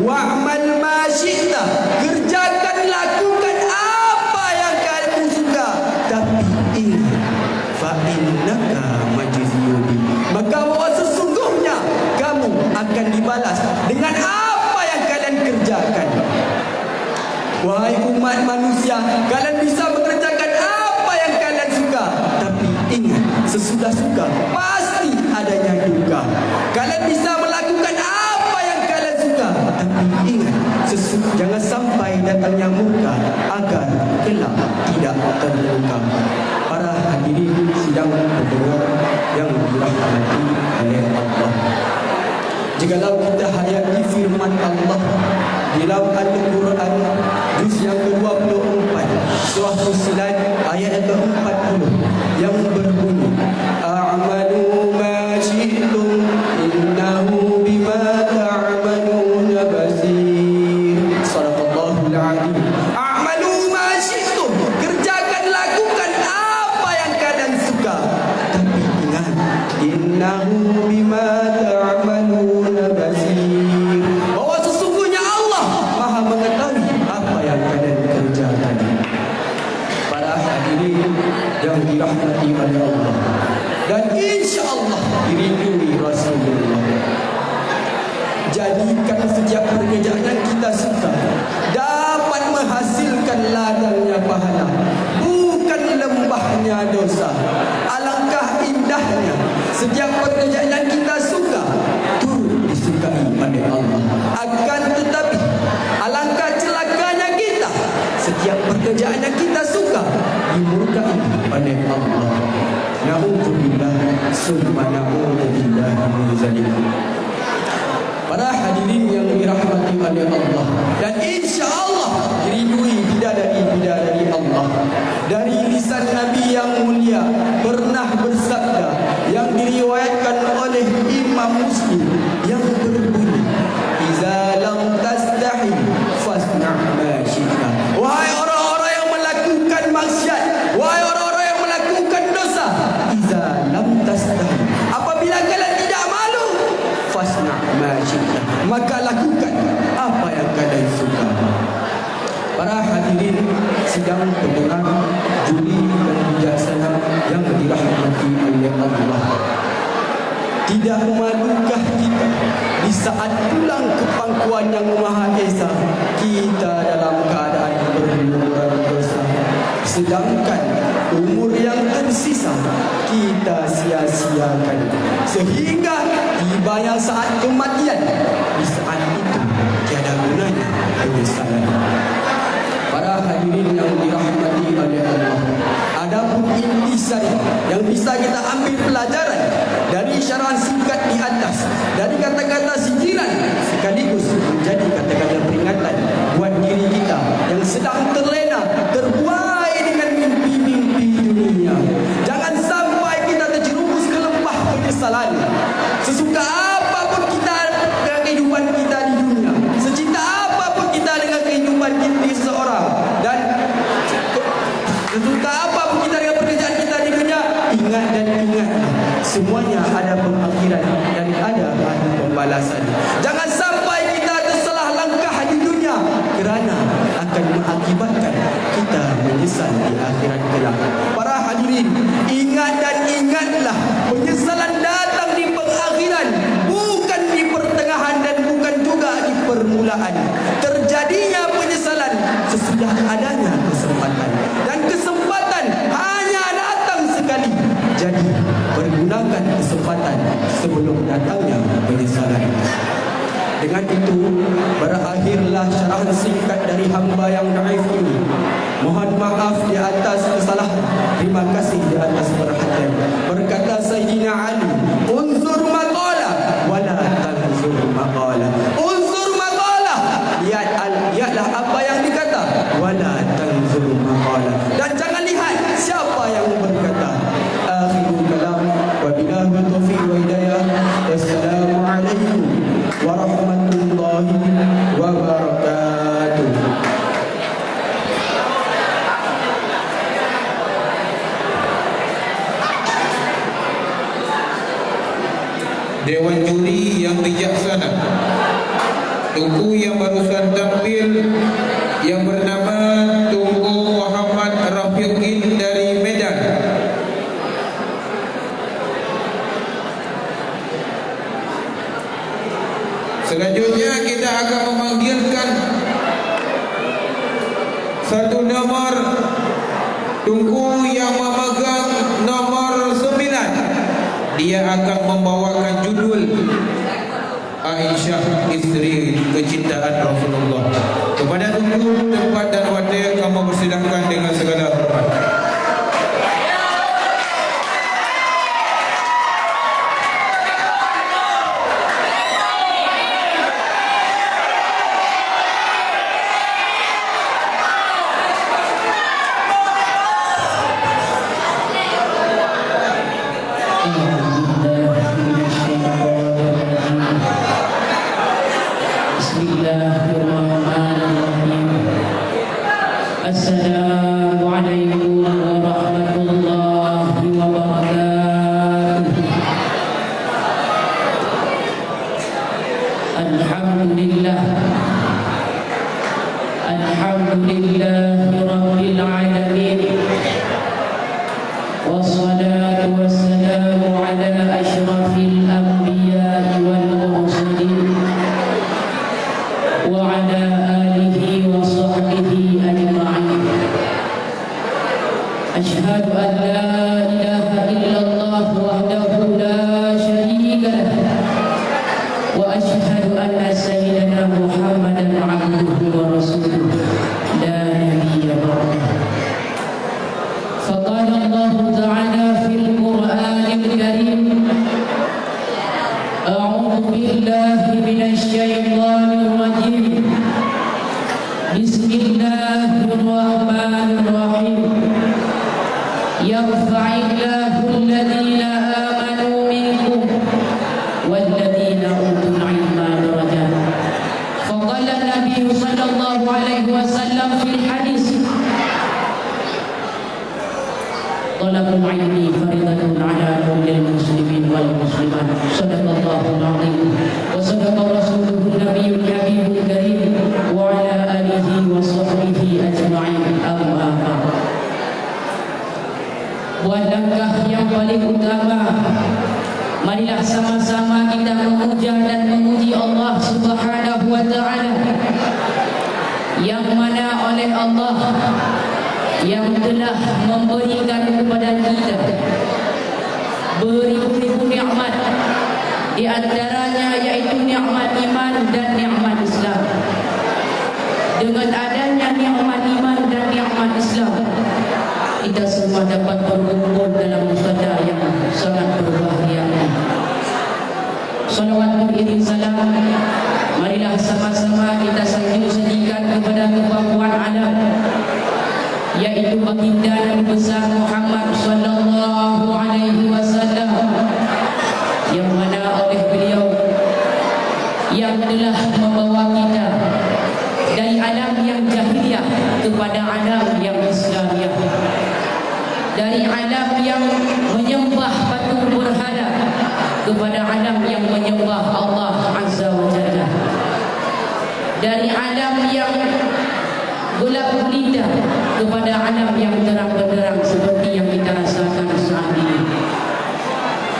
Wa'mal ma syi'ta, kerjakan lakukan apa yang kamu suka, tapi ingat fa innaka majziyun, maka bahwa sesungguhnya kamu akan dibalas dengan apa yang kalian kerjakan. Wahai umat manusia, kalian bisa mengerjakan apa yang kalian suka, tapi ingat, sesudah suka pasti adanya duka. Kalian bisa melakukan apa yang kalian suka, tapi ingat, jangan sampai datangnya murka agar kelak tidak terluka. Para hadirin sidang pendengar yang dirahmati oleh Allah, jikalau kita hayati firman Allah di dalam Al-Quran juz yang ke-24 surah Fussilat ayat yang ke-40 yang berbunyi a'malu ma syi'tum innahu bima ta'maluna basir. Shadaqallahul azim. A'malu ma syi'tum, kerjakan lakukan apa yang kalian suka, tapi ingat innahu bima ta'maluna basir, bahwa sesungguhnya Allah Maha mengetahui apa yang kalian kerjakan. Para hadirin yang dirahmati oleh Allah dan insya-Allah dirindui Rasulullah, jadikan setiap pekerjaan yang kita suka dapat menghasilkan ladangnya pahala, bukan lembahnya dosa. Alangkah indahnya setiap pekerjaan yang kita suka turut disukai oleh Allah. Akan tetapi alangkah celakanya kita setiap pekerjaan yang kita suka dimurkai oleh Allah. Na'udzubillah summa na'udzubillah min zalik. Para hadirin yang dirahmati oleh Allah dan insya-Allah diridui bidadari-bidadari Allah. Dari lisan Nabi yang mulia pernah bersabda yang diriwayatkan oleh Imam Muslim yang berbunyi, "Iza lam tastahi fasna' ma syi'ta." Wahai orang-orang yang melakukan maksiat, wahai orang-orang yang melakukan dosa, iza lam tastahi, apabila kalian tidak malu, fasna' ma syi'ta, maka lakukan apa yang kalian suka. Para hadirin sidang pendengar juli dan bijaksana yang dirahmati oleh Allah, tidak memadukah kita di saat pulang ke pangkuan yang Maha Esa kita dalam keadaan berlumuran dosa, sedangkan umur yang tersisa kita sia-siakan sehingga tiba yang saat kematian, di saat itu tiada gunanya penyesalan. Para hadirin yang dirahmati oleh Allah, adapun intisari yang bisa kita ambil pelajaran dari syarahan singkat di atas, dari kata-kata sindiran sekaligus menjadi kata-kata peringatan buat diri kita yang sedang terlena, terbuai dengan mimpi-mimpi dunia. Jangan sampai kita terjerumus ke lembah penyesalan. Sesuka apapun kita dengan kehidupan kita di dunia, secinta apapun kita dengan kehidupan kita seseorang, dan sesuka apapun kita dengan pekerjaan kita di dunia, ingat dan ingat, semuanya ada pengakhiran dan ada pembalasan. Jangan sampai kita tersalah langkah di dunia kerana akan mengakibatkan kita menyesal di akhirat kelak. Para hadirin, ingat dan ingatlah, penyesalan datang di pengakhiran, bukan di pertengahan dan bukan juga di permulaan. Terjadinya penyesalan sesudah ada dengan itu berakhirlah syarahan singkat dari hamba yang naif ini. Mohon maaf di atas kesalahan. Terima kasih di atas perhatian. Berkata Sayyidina Ali, unzur maqala wala tanzur maqala. Unzur maqala, lihatlah apa yang dikata, wala tanzur maqala, dan jangan lihat siapa yang berkata. Akhirul kalam, wabillahi taufiq wa hidayah. Wassalamualaikum warahmatullahi wabarakatuh. Dewan juri yang bijaksana, Tunku yang barusan tampil yang bernama Tunku Muhammad Rafiqin dari Medan. Selanjutnya kita akan memanggilkan satu nomor Tunku yang memegang nomor 9. Dia akan membawakan judul Aisyah, isteri kecintaan Rasulullah. Kepada Tunku, tempat dan waktu kamu persilahkan dengan segala hormat. Assalamualaikum warahmatullahi wabarakatuh. Alhamdulillah, alhamdulillahi rabbil alamin, wassalatu wassalamu ala asyrafil anbiya'i wal mursalin wa ala alihi wa sahbihi ajma'in. Asyhadu an la ilaha illallah wahdahu la syarika lah, wa asyhadu anna sayyidana Muhammadan abduhu wa rasuluh la nabiyya ba'dahu. Faqala Allah ta'ala fil Qur'anil Karim, a'udzu billahi minasy syaithanir rajim. Bismillahirrahmanirrahim. Yarfa'illahu alladhina amanu minkum walladhina utul ilma darajat. Faqala Nabi sallallahu alaihi wasallam fil hadis, talabul ilmi faridatun ala kullil muslimin wal muslimat. Sadaqallahul azim wa sadaqa rasuluhun nabiyyul habibul karim wa ala alihi wa sahbihi ajma'in. Amma ba'd. Buat langkah yang paling utama, marilah sama-sama kita memuja dan memuji Allah Subhanahu wa taala, yang mana oleh Allah yang telah memberikan kepada kita beribu-ribu nikmat, di antaranya yaitu nikmat iman dan nikmat Islam. Dengan adanya nikmat iman dan nikmat Islam, kita semua dapat berkumpul dalam musada yang sangat berbahagia. Salawat beriring salam, marilah sama-sama kita sanjung-sanjungkan kepada kebanggaan alam, yaitu baginda Nabi besar Muhammad sallallahu alaihi wasallam, yang mana oleh beliau yang telah membawa kita dari alam yang jahiliyah kepada alam yang Islamiah, dari alam yang menyembah patung berhala kepada alam yang menyembah Allah Azza wa Jalla, dari alam yang gelap gulita kepada alam yang terang benderang seperti yang kita rasakan saat ini.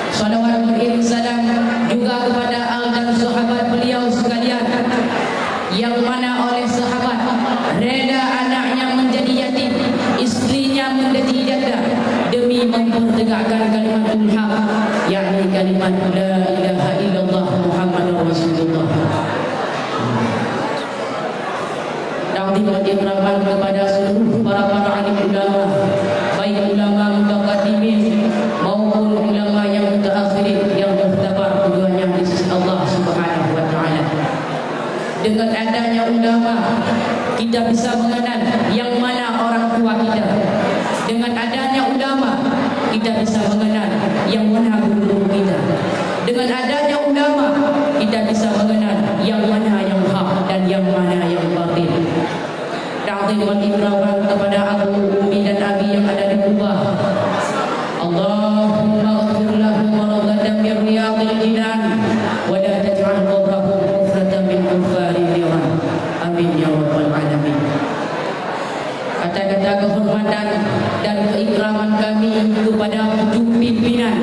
Salawat beriring salam juga kepada al dan sahabat beliau sekalian, yang mana oleh sahabat reda anaknya menjadi yatim, istrinya menjadi janda, demi mempertegakkan kalimatul haq, yakni kalimat la ilaha illallah Muhammadur Rasulullah. kita bisa mengenal yang mana orang tua kita. Dengan adanya ulama, kita bisa mengenal yang mana guru kita. Dengan adanya ulama, kita bisa mengenal yang mana yang hak dan yang mana yang batil. Ta'zim wal ikram kepada Abu Umi dan Abi yang ada di Kubah. Allahumma ighfir lahum waradatan min riyadil jinan wa la taj'al qabrahum hufratan min hufari niran. Amin ya rabbal alamin. Kata-kata kehormatan dan keikraman kami kepada pimpinan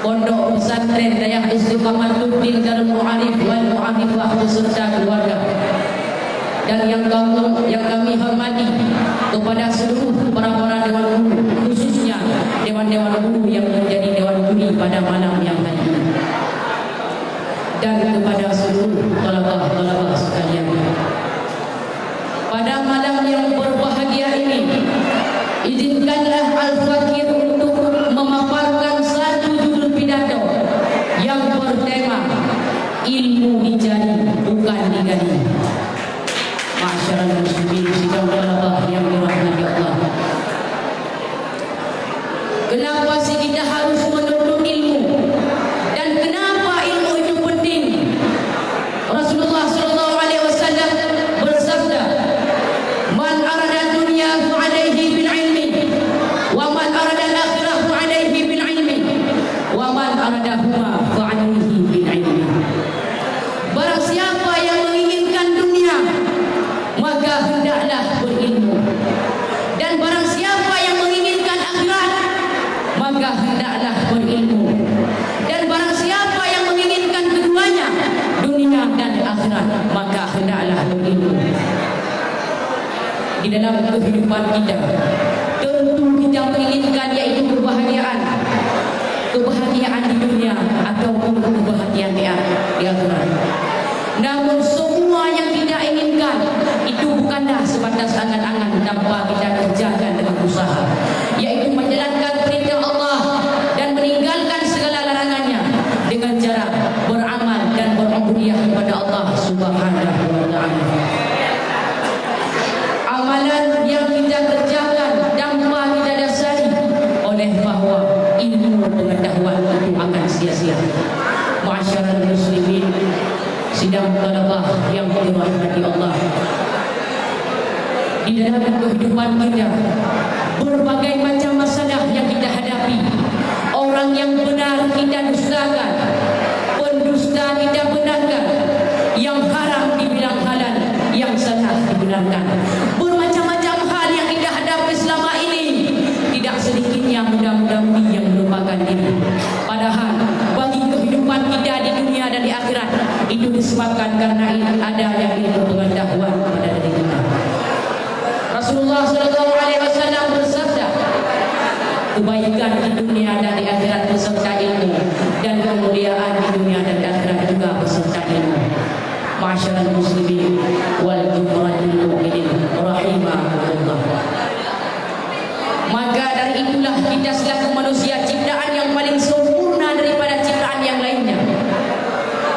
Pondok Pesantren Dayah Istiqamatuddin Darul Mu'arif wal Mu'arifah beserta keluarga. Dan yang kami hormati kepada seluruh para dewan guru, khususnya dewan-dewan guru yang menjadi dewan juri pada malam yang tadi, dan kepada seluruh talabah sekalian. Pada malam yang berbahagia ini, izinkanlah Al-Fakir untuk memaparkan satu judul pidato yang bertema ilmu dicari bukan digali. Masyarakat muslimin sidang talabah yang dirahmati Allah. Kenapa sih kita harus menuntut ilmu? Dan kenapa ilmu itu penting? Rasulullah SAW bersabda, "Man arada dunya fa alaihi bil ilmi, wa man arada al-akhirah fa alaihi bil ilmi, wa man aradahuma fa alaihi bil ilmi." Barang siapa yang menginginkan dunia, maka hendaklah berilmu. Dan barang siapa yang menginginkan akhirat, maka hendaklah berilmu. Dan barang siapa yang menginginkan keduanya, dunia dan akhirat, maka hendaklah berilmu. Di dalam kehidupan kita, tentu kita menginginkan yaitu kebahagiaan di dunia ataupun kebahagiaan di akhirat. Namun semua yang kita inginkan itu bukanlah sebatas angan-angan tanpa kita kerjakan dengan usaha, yaitu menjalankan perintah Allah dan meninggalkan segala larangannya dengan cara beramal dan berubudiyah kepada Allah Subhanahu wa taala. Amalan yang kita kerjakan tanpa kita dasari oleh bahwa ilmu pengetahuan itu akan sia-sia. Masyarakat muslimin sidang talabah yang dirahmati Allah. Di dalam kehidupan kita, berbagai macam masalah yang kita hadapi. Orang yang benar kita dustakan, pendusta kita benarkan, yang haram dibilang halal, yang salah dibenarkan. Bermacam-macam hal yang kita hadapi selama ini. Tidak sedikitnya mudah-mudi yang melupakan diri. Padahal bagi kehidupan kita di dunia dan di akhirat, itu disebabkan karena ada yang ilmu pengetahuan pada diri kita. Rasulullah SAW bersabda, kebaikan di dunia dan di akhirat beserta ilmu, dan kemuliaan di dunia dan di akhirat juga beserta ilmu. Masyarakat muslimin wal jumratul mu'minin rahimahullah. Maka dari itulah kita selaku manusia ciptaan yang paling sempurna daripada ciptaan yang lainnya.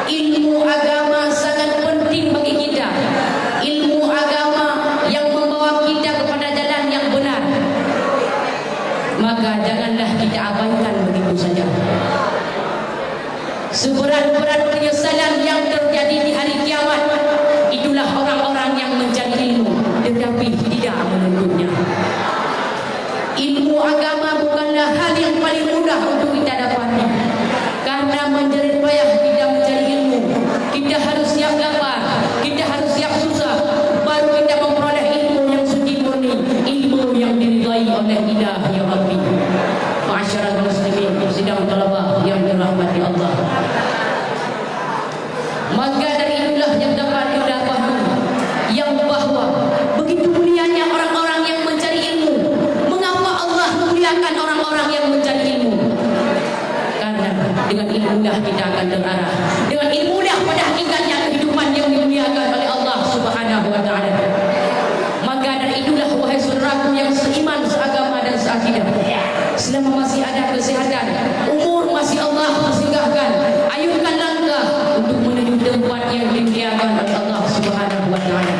Ilmu agama sangat penting bagi kita. Ilmu agama yang membawa kita kepada jalan yang benar. Maka janganlah kita abaikan begitu saja. Seberat-berat penyesalan yang terjadi di hari kiamat, itulah orang-orang yang mencari ilmu tetapi tidak menuntutnya. Ilmu agama bukanlah hal yang paling mudah untuk kita dapati. Karena menjerit payah kita mencari ilmu, kita harus siap lapar, kita harus siap susah, baru kita memperoleh ilmu yang suci murni, ilmu yang diridhai oleh Ilah ya Rabbi. Masyarakat muslimin sidang talabah yang dirahmati Allah. Maka dari itulah yang dapat kita pahami, yang bahwa begitu mulianya orang-orang yang mencari ilmu. Mengapa Allah memuliakan orang-orang yang mencari ilmu? Karena dengan ilmulah kita akan terarah. Dengan ilmulah pada hakikatnya kehidupan yang dimuliakan oleh Allah Subhanahu wa taala. Maka dari itulah wahai saudaraku yang seiman, seagama dan seakidah, selama masih ada kesehatan, umur masih Allah persingahkan, ayunkan langkah untuk menuju tempat yang dimuliakan oleh Allah Subhanahu wa taala.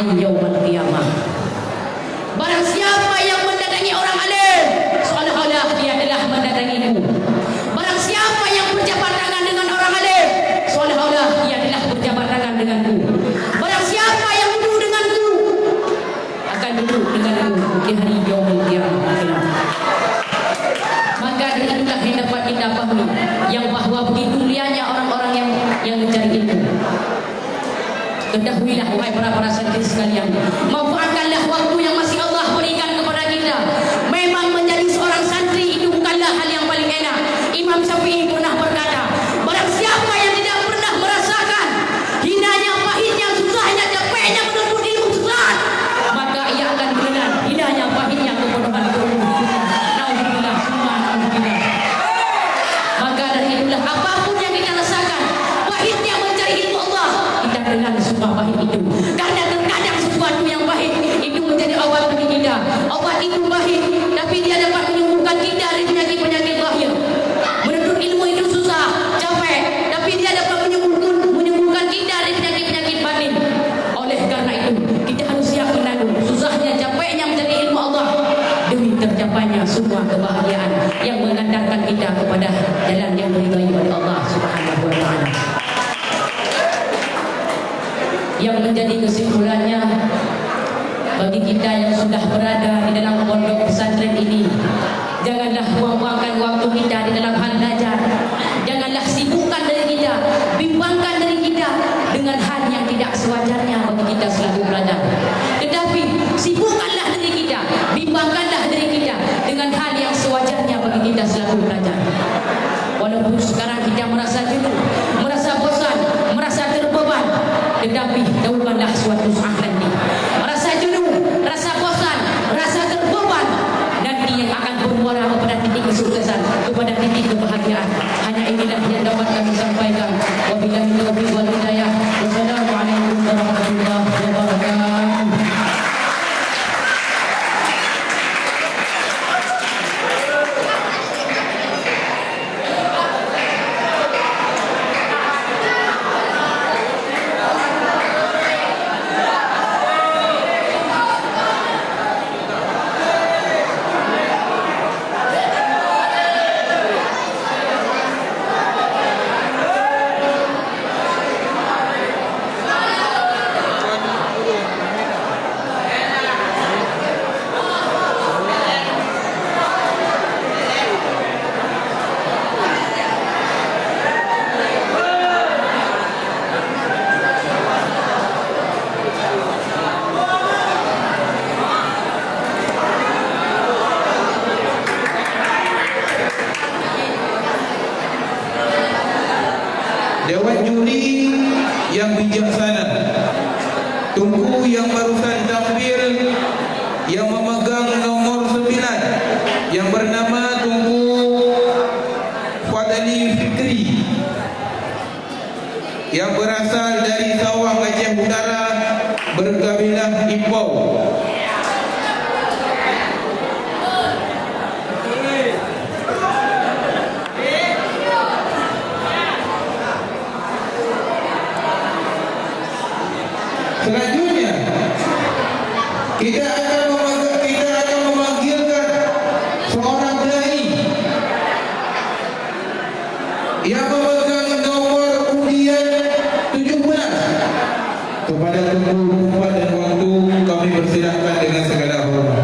syafa'in yaumal qiyamah. Barang siapa yang mendatangi orang alim, seolah-olah dia telah mendatangimu. Barang siapa yang berjabat tangan dengan orang alim, seolah-olah dia telah berjabat tangan denganku. Barang siapa yang duduk denganku, akan duduk denganku di hari yaumul qiyamah. Maka dari itulah yang dapat kita pahami, yang bahawa begitu mulianya orang-orang yang mencari ilmu. Ketahuilah wahai para santri sekalian, manfaatkanlah waktu yang masih Allah berikan kepada kita. Memang menjadi seorang santri itu bukanlah hal yang paling enak. Imam Syafi'i pernah berkata, barang siapa yang tidak pernah merasakan hinanya, pahitnya, susahnya, capeknya menuntut ilmu sesat, maka ia akan mengenal hinanya, pahitnya kebodohan ilmu. Nauzubillah, summa nauzubillah. Maka dari itulah apapun yang kita rasakan, pahitnya mencari ilmu Allah, kita kenal sumpah pahit itu. Karena terkadang sesuatu yang pahit itu menjadi obat bagi kita. Obat itu pahit, tapi dia dapat menyembuhkan kita dari penyakit-penyakit lahir. Menuntut ilmu itu susah, capek, tapi dia dapat menyembuhkan kita dari penyakit-penyakit batin. Oleh karena itu, kita harus siap menanggung susahnya, capeknya mencari ilmu Allah demi tercapainya semua kebahagiaan yang mengantarkan kita kepada jalan yang diridhai oleh Allah Subhanahu wa taala. Yang menjadi kesimpulannya, bagi kita yang sudah berada di dalam pondok pesantren ini, janganlah buang-buangkan waktu kita di dalam hal belajar. Janganlah sibukkan diri kita, bimbangkan diri kita dengan hal yang tidak sewajarnya bagi kita selalu belajar. Tetapi sibukkanlah diri kita, bimbangkanlah diri kita dengan hal yang sewajarnya bagi kita selalu belajar. Walaupun sekarang kita merasa jenuh, merasa bosan, merasa terbeban, tetapi dahulukanlah suatu saat nanti rasa jenuh, rasa bosan, rasa terbeban nanti yang akan bermuara kepada titik kesuksesan, kepada titik kebahagiaan. Hanya inilah yang dapat kami sampaikan. Wabillahi taufiq wal hidayah. Wassalamualaikum warahmatullahi wabarakatuh. Dewan juri yang bijaksana, tunggu yang barusan tampil yang memegang nomor 9 yang bernama Tunggu Fadli Fikri yang berasal dari Sawang, Aceh Utara, berkabilah Ipoh. Selanjutnya kita akan memanggilkan seorang dai yang memegang nomor undian 17. Kepada tunggu tempat dan waktu kami persilahkan dengan segala hormat.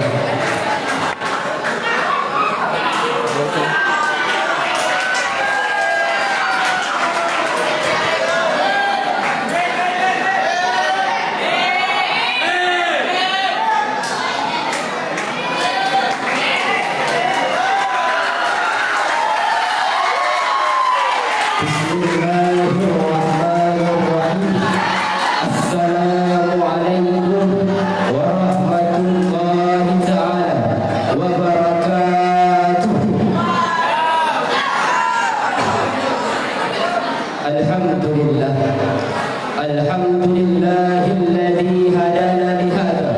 Alhamdulillahilladzi hadana lihada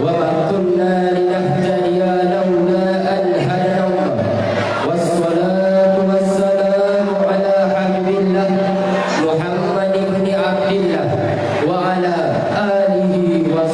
wa ma kunna linahtadiya laula an hadana Allah. Wassalatu wassalamu ala habibillah Muhammad ibn Abdillah wa ala alihi wa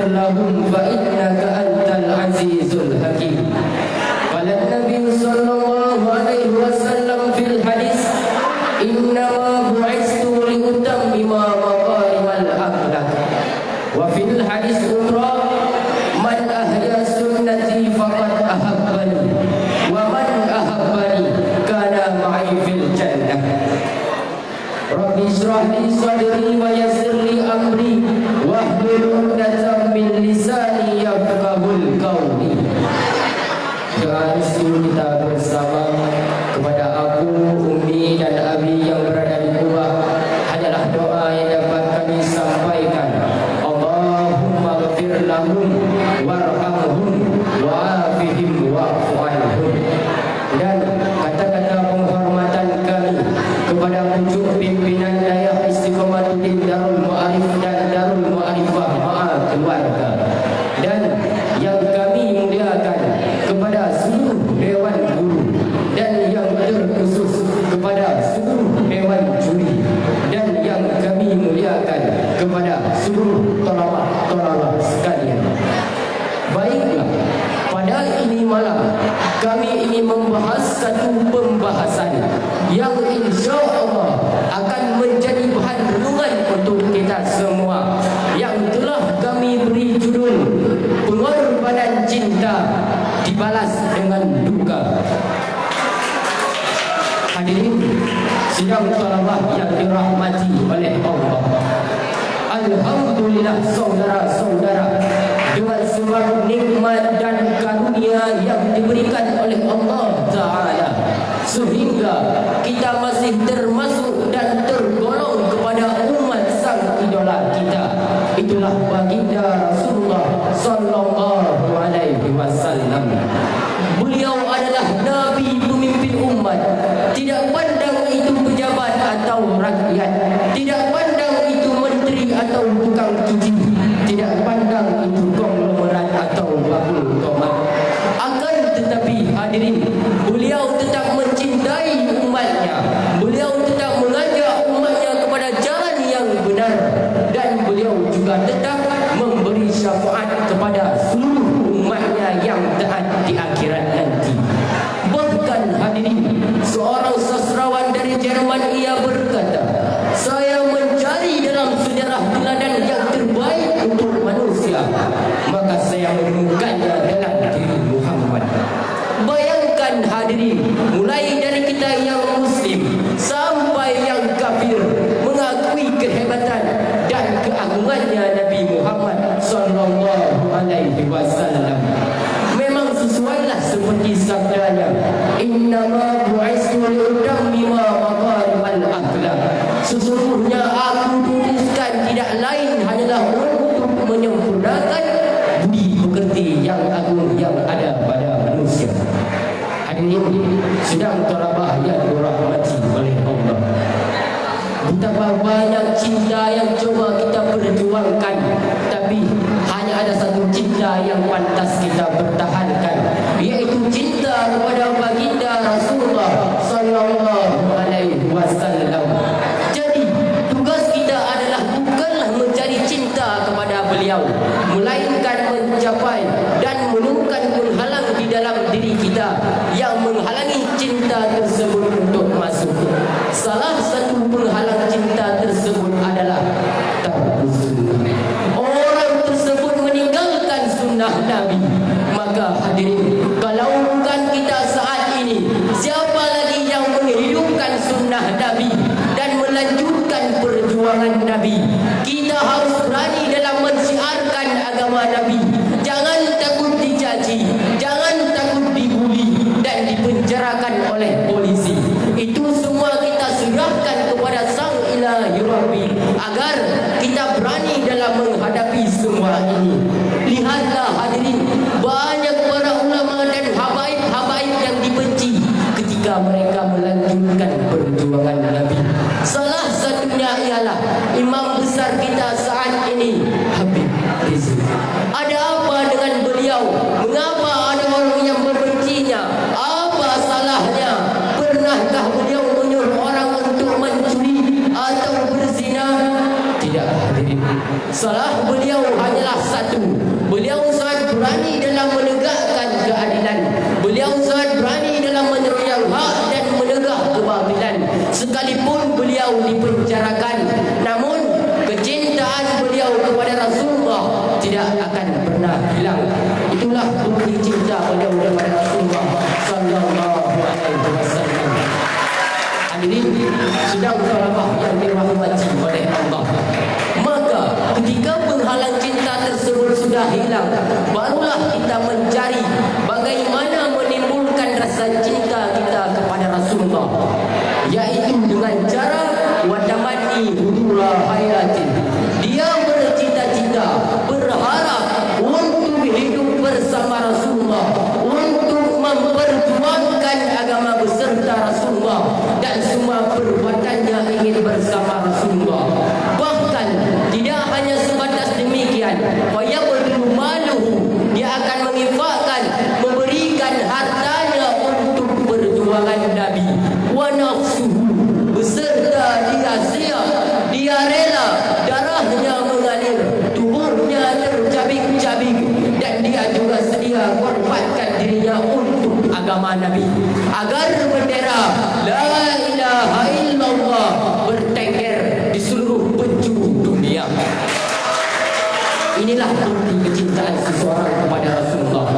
لهم فإنك أنت العزيز الحكيم. قال النبي صلى الله عليه وسلم في الحديث إنما بعثت لأتمم مكارم الأخلاق. وفي الحديث الأخرى من أحيا سنتي فقد أحبني ومن أحبني كان معي في الجنة. رب اشرح لي صدري ويسر لي أمري واحلل عقدة من لساني يفقهوا قولي. Doa restu kita bersama kepada aku, Umi dan Abi yang berada di bawah hanyalah doa yang dapat kami sampaikan. Allahumma ghfir lahum warhamhum wa'afihim wa'fu anhum. Dan kata-kata penghormatan kami kepada pucuk pimpinan Dayah Istiqomatuddin Darul Mu'arif dan Darul Mu'arifah Ma'a Keluarga, dan yang kami muliakan kepada seluruh dewan guru, dan yang terkhusus kepada seluruh dewan juri, dan yang kami muliakan kepada seluruh tolawah sekalian. Baiklah, pada ini malam kami ingin membahas satu pembahasan yang insya Allah akan menjadi bahan renungan untuk kita semua, yang telah kami beri judul Pengorbanan Cinta Dibalas dengan Duka. Hadirin sidang tolawah yang dirahmati oleh Allah, alhamdulillah saudara-saudara, dengan semua nikmat dan karunia yang diberikan oleh Allah Ta'ala, sehingga kita masih termasuk dan tergolong kepada umat sang idola kita. Itulah baginda Rasulullah Sallallahu Alaihi Wasallam. Beliau adalah Nabi pemimpin umat. Tidak pandang itu pejabat atau rakyat, tidak pandang itu menteri atau tukang cuci, tidak pandang itu konglomerat atau bakul tomat. Akan tetapi hadirin, beliau tetap mencintai umatnya. Beliau tetap mengajak umatnya kepada jalan yang benar, dan beliau juga tetap memberi syafaat kepada seluruh umatnya yang taat di akhirat nanti. Bahkan hadirin, seorang sastrawan dari Jerman ia berkata, saya mencari dalam sejarah teladan yang terbaik untuk manusia, maka saya menemukannya dalam diri Muhammad. Bayangkan hadirin, mulai dari kita yang muslim sampai yang kafir mengakui kehebatan dan keagungannya Nabi Muhammad sallallahu alaihi wasallam. Memang sesuailah seperti sabdanya, innama bu'istu liutammima makarimal akhlaq. Sesungguhnya aku diutuskan tidak lain hanyalah untuk menyempurnakan budi pekerti yang agung yang ada pada manusia. Hadirin sedang tolabah yang dirahmati oleh Allah, betapa banyak cinta yang coba kita perjuangkan, tapi hanya ada satu cinta yang pantas kita pertahankan, yaitu cinta kepada baginda Rasulullah Sallallahu Alaihi Wasallam. Jadi tugas kita adalah bukanlah mencari cinta kepada beliau, melainkan mencapai dan menemukan penghalang di dalam diri kita yang menghalangi cinta tersebut untuk masuk. Salah satu penghalang cinta tersebut adalah tarkus sunnah. Orang tersebut meninggalkan sunnah Nabi. Maka hadirin, kalau bukan kita saat ini, siapa lagi yang menghidupkan sunnah Nabi dan melanjutkan perjuangan Nabi? Kita harus berani dalam mensiarkan agama Nabi. Jangan takut dicaci, jangan takut dibuli dan dipenjarakan oleh polisi. Itu semua kita serahkan kepada Sang Ilahi Rabbi agar kita berani dalam menghadapi semua ini. Lihatlah hadirin, banyak para ulama dan habaib-habaib yang dibenci ketika mereka melanjutkan perjuangan Nabi. Salah satunya ialah imam besar kita saat ini, Habib Rizik. Ada apa dengan beliau? Mengapa ada orang yang membencinya? Apa salahnya? Pernahkah beliau menyuruh orang untuk mencuri atau berzina? Tidak hadirin. Salah beliau hanyalah satu, sekalipun beliau dipenjarakan, namun kecintaan beliau kepada Rasulullah tidak akan pernah hilang. Itulah bukti cinta beliau kepada Rasulullah sallallahu alaihi wasallam. Hadirin sedang talabah yang dirahmati oleh Allah. Maka ketika penghalang cinta tersebut sudah hilang, barulah kita mencari bagaimana menimbulkan rasa cinta kita kepada Rasulullah, yaitu dengan cara wadamani hudura hayatin. Dia bercita-cita, berharap untuk hidup bersama Rasulullah, untuk memperjuangkan agama beserta Rasulullah, dan semua perbuatannya ingin bersama Rasulullah. Bahkan tidak hanya sebatas demikian, fayabdulu maluhu, dia akan menginfakkan, memberikan hartanya untuk perjuangan Nabi. Wa nafsuhu, beserta dia siap, dia rela, darahnya mengalir, tubuhnya tercabik-cabik, dan dia juga sedia korbankan dirinya untuk agama Nabi, agar bendera la ilaha illallah bertengger di seluruh penjuru dunia. Inilah bukti kecintaan seseorang kepada Rasulullah.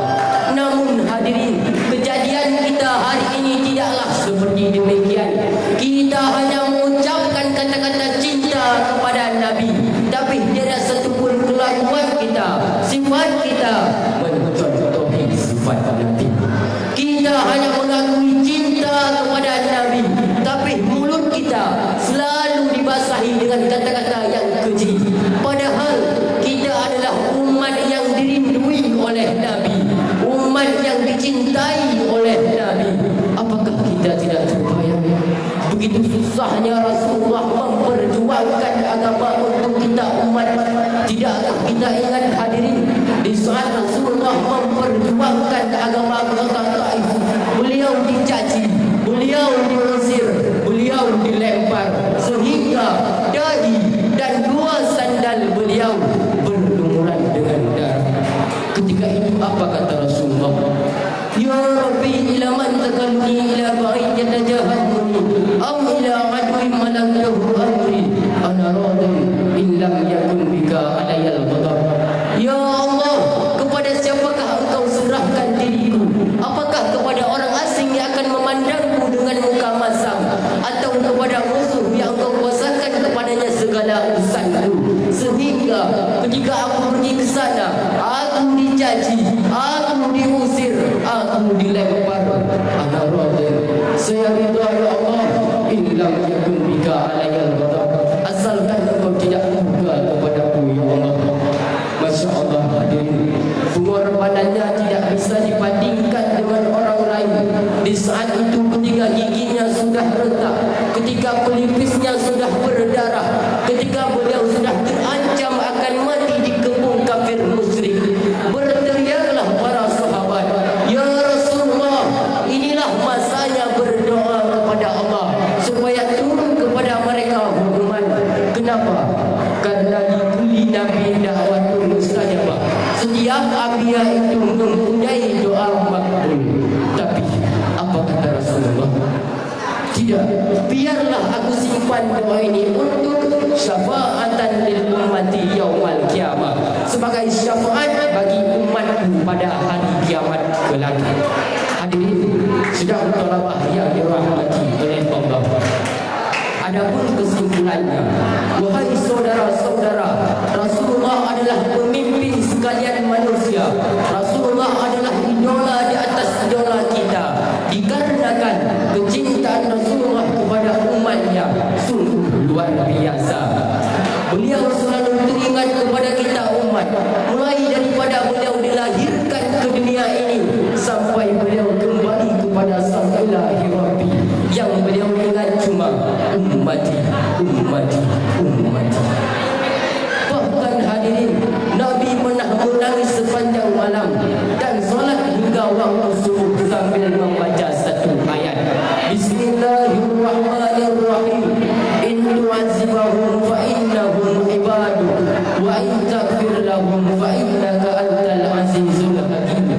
Namun hadirin, kejadian kita hari ini tidaklah seperti demikian. Kita hanya mengucapkan kata-kata cinta kepada Nabi, tapi tiada satupun kelakuan kita, sifat kita mencontohi sifat Nabi. Kita hanya mengakui cinta kepada Nabi, tapi mulut kita selalu dibasahi dengan kata-kata yang keji. Padahal kita adalah umat yang dirindui oleh Nabi, umat yang dicintai oleh Nabi. Apakah kita tidak terbayang begitu susahnya Rasulullah memperjuangkan agama untuk kita umat? Tidakkah kita ingat hadirin, di saat Rasulullah memperjuangkan agama kota Taif, beliau dicaci, beliau diusir, beliau dilempar, sehingga dahi dan dua sandal beliau berlumuran dengan darah. Ketika itu apa kata Rasulullah? Ya Rabbi, ila man takalni ila ba'id yatajahamuni aw ila adwi malakahu amri ana radin in lam yakun bika alayal ghadab. Ya Allah, kepada siapakah engkau serahkan diriku? Apakah kepada orang asing yang akan memandangku dengan muka masam, atau kepada musuh yang engkau kuasakan kepadanya segala urusanku, sehingga ketika aku pergi ke sana, aku dicaci, aku diusir, aku dilempar. Ana radin, saya ridha ya Allah, in lam yakun bika alayal ghadab, asalkan engkau tidak murka kepadaku ya Allah. Masya Allah hadirin, pengorbanannya tidak bisa dibandingkan dengan orang lain. Di saat itu ketika giginya sudah retak, ketika pelipisnya sudah berdarah, ketika beliau sudah terancam akan mati di kebun kafir musyrik, berteriaklah para sahabat, ya Rasulullah, inilah masanya berdoa kepada Allah supaya turun kepada mereka hukuman. Kenapa? Karena di kulli nabi da'watun mustajabah. Setiap anbiya itu mempunyai doa makbul. Tapi apa kata Rasulullah? Tidak, biarlah aku simpan doa ini untuk syafaatan lil ummati yaumal kiamah, sebagai syafaat bagi umatku pada hari kiamat kelak. Hadirin sedang talabah yang dirahmati oleh Allah. Adapun kesimpulannya, wahai saudara-saudara, Rasulullah adalah pemimpin sekalian manusia. Rasulullah adalah idola di atas idola kita, dikarenakan kecintaan Rasulullah kepada umatnya sungguh luar biasa. Beliau selalu teringat kepada kita umat, mulai daripada beliau dilahirkan ke dunia ini sampai beliau kembali kepada sang ilahi Rabbi, yang beliau ingat cuma ummati, ummati, ummati. Bahkan hadirin, Nabi pernah menangis sepanjang malam dan salat hingga waktu subuh sambil membaca satu ayat, Bismillahirrahmanirrahim, in tu'azibahum fa innahum ibaduk wa in taghfir lahum fa innaka antal azizul hakim.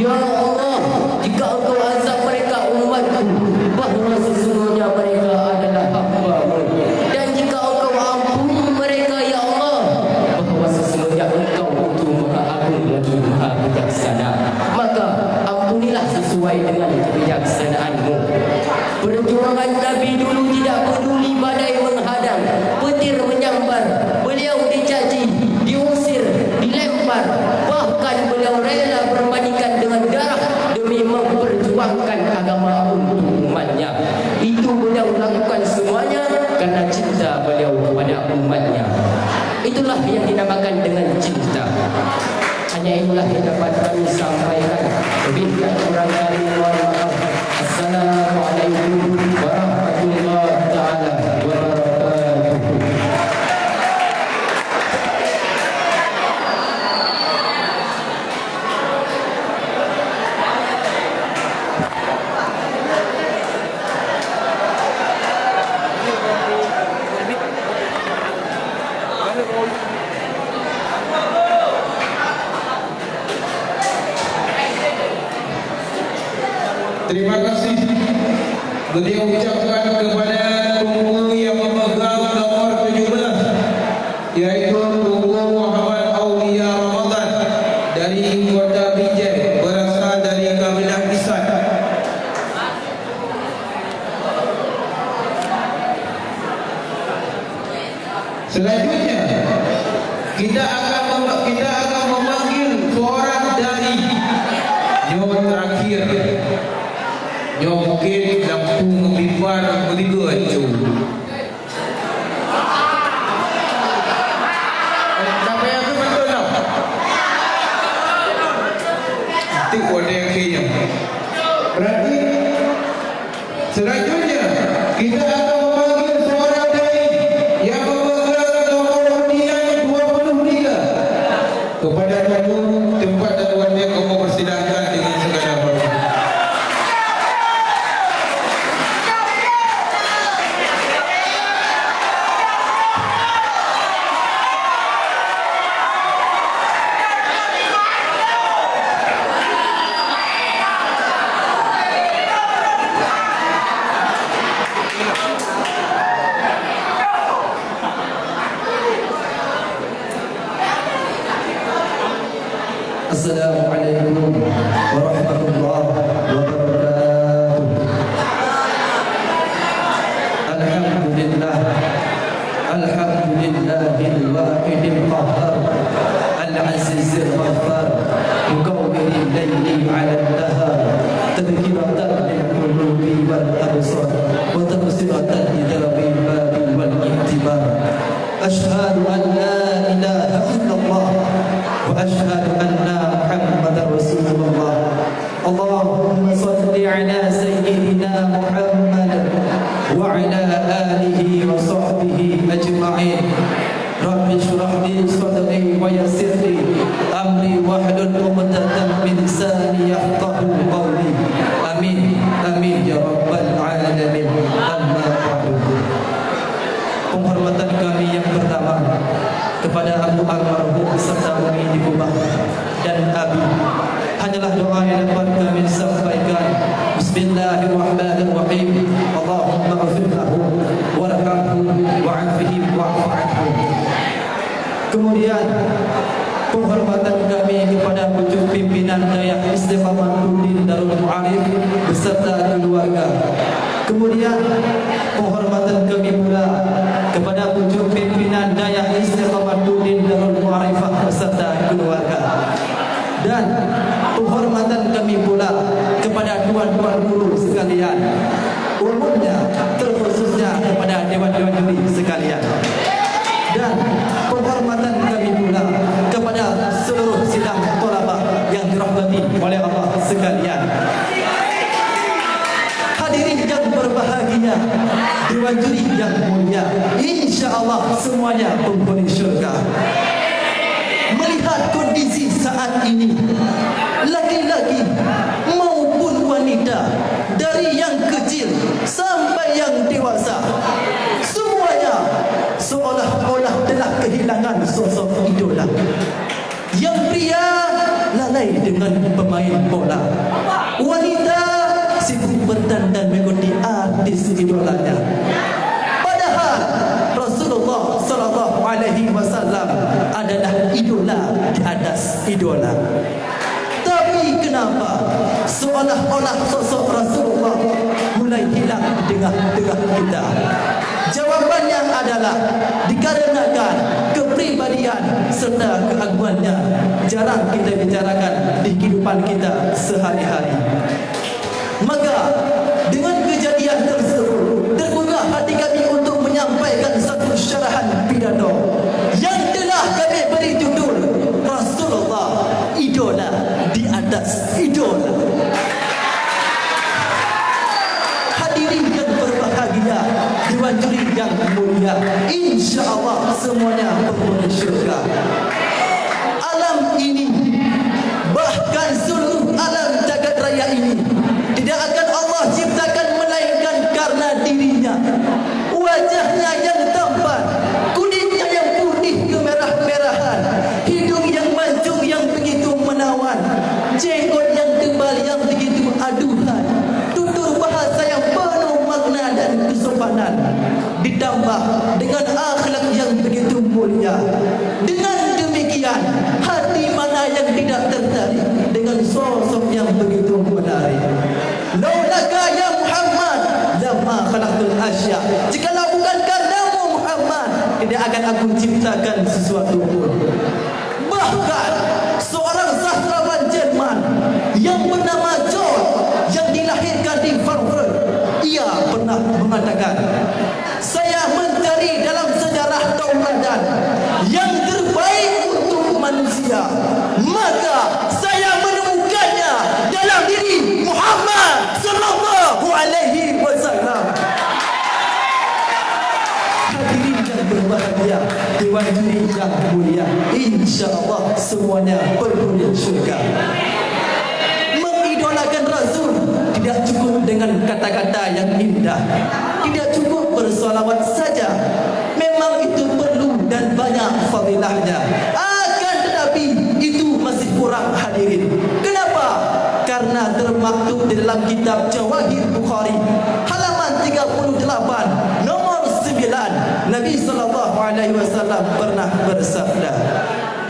Ya Allah, jika engkau azab mereka umatku, bahawa sesungguhnya mereka adalah melakukan semuanya karena cinta beliau kepada umatnya. Itulah yang dinamakan dengan cinta. Hanya itulah yang dapat kami sampaikan. Lebih dan kurang dari mohon maaf. Assalamualaikum warahmatullahi taala wabarakatuh. Terima kasih beliau ucapkan kepada Tunku yang memegang nomor 17, yaitu Tunku Muhammad Aulia Ramadan dari Kota Bijak, berasal dari kabilah Isan. Selanjutnya kita akan memanggil seorang dai yang terakhir. Mungkin Lampung Bibar Beriga itu. Siapa yang tu betul tak? Nanti ada yang kaya. Berarti selanjutnya kita akan memanggil seorang dai yang memegang nomor undian 23. Kepada kamu tempat tuan-tuan kamu persilahkan dengan segala hormat. Assalamualaikum warahmatullahi wabarakatuh. Alhamdulillah, alhamdulillahil wahidil qahhar, al-azizil ghaffar, mukawwiril layli 'ala an-nahar, tadhkiratan lil qulubi wal absar, wa tafsiratan lidawil babi wal ihtibar. Ashhadu an la ilaha illallah wa ashhadu anna Muhammadar Rasulullah. Allahumma salli ala sayyidina Muhammad wa ala alihi wa sahbihi ajma'in. Rabbi shrah li sadri wa yassir li amri wahlul 'uqdatam min lisani yafqahu qawli. Amin amin ya rabbal alamin. Amma ba'du. Penghormatan kami yang pertama kepada Abu Almarhum serta Umi di Kubah dan Abi, hanyalah doa yang dapat kami sampaikan. Bismillahirrahmanirrahim. Allahumma ghfir lahu warhamhu wa'afihi wa'fu anhu. Kemudian penghormatan kami kepada pucuk pimpinan Dayah Istiqamatul Darul Mu'arif beserta keluarga. Kemudian penghormatan kami pula kepada pucuk pimpinan Dayah Istiqamatul Darul Mu'arifah beserta keluarga. Dan penghormatan kami pula kepada tuan-tuan guru sekalian, umumnya terkhususnya kepada dewan-dewan juri sekalian. Dan penghormatan kami pula kepada seluruh sidang tolabah yang dirahmati oleh Allah sekalian. Hadirin yang berbahagia, dewan juri yang mulia, insya-Allah semuanya penghuni syurga. Melihat kondisi saat ini, laki-laki maupun wanita, dari yang kecil sampai yang dewasa, semuanya seolah-olah telah kehilangan sosok idola. Yang pria lalai dengan pemain bola, wanita sibuk berdandan mengikuti artis idolanya. Padahal Rasulullah sallallahu alaihi wasallam adalah idola di atas idola. Tapi kenapa seolah-olah sosok Rasulullah mulai hilang di tengah-tengah kita? Jawabannya adalah dikarenakan kepribadian serta keagungannya jarang kita bicarakan di kehidupan kita sehari-hari. Maka dengan kejadian tersebut tergugah yang mulia, insya-Allah semuanya penghuni syurga. Alam ini, bahkan seluruh alam jagat raya ini tidak akan Allah ciptakan melainkan karena dirinya. Wajahnya yang tampan, kulitnya yang putih kemerah-merahan, hidung yang mancung yang begitu menawan, jenggot yang tebal yang begitu aduhan, tutur bahasa yang penuh makna dan kesopanan, ditambah dengan akhlak yang begitu mulia. Dengan demikian, hati mana yang tidak tertarik dengan sosok yang begitu menarik? Laulaka ya Muhammad lama khalaqtul asya. Jikalau bukan karenamu Muhammad, tidak akan aku ciptakan sesuatu pun. Bahkan seorang sastrawan Jerman yang bernama John, yang dilahirkan di Frankfurt, ia pernah mengatakan, saya mencari dalam sejarah tauladan yang terbaik untuk manusia, maka saya menemukannya dalam diri Muhammad sallallahu alaihi wasallam. Hadirin yang berbahagia, dewan juri yang mulia, insya-Allah semuanya penghuni syurga. Mengidolakan Rasul tidak cukup dengan kata-kata yang indah, tidak cukup bersolawat saja. Memang itu perlu dan banyak fadilahnya. Akan tetapi itu masih kurang, hadirin. Kenapa? Karena termaktub di dalam kitab Jawahir Bukhari halaman 38 nomor 9, Nabi sallallahu alaihi wasallam pernah bersabda,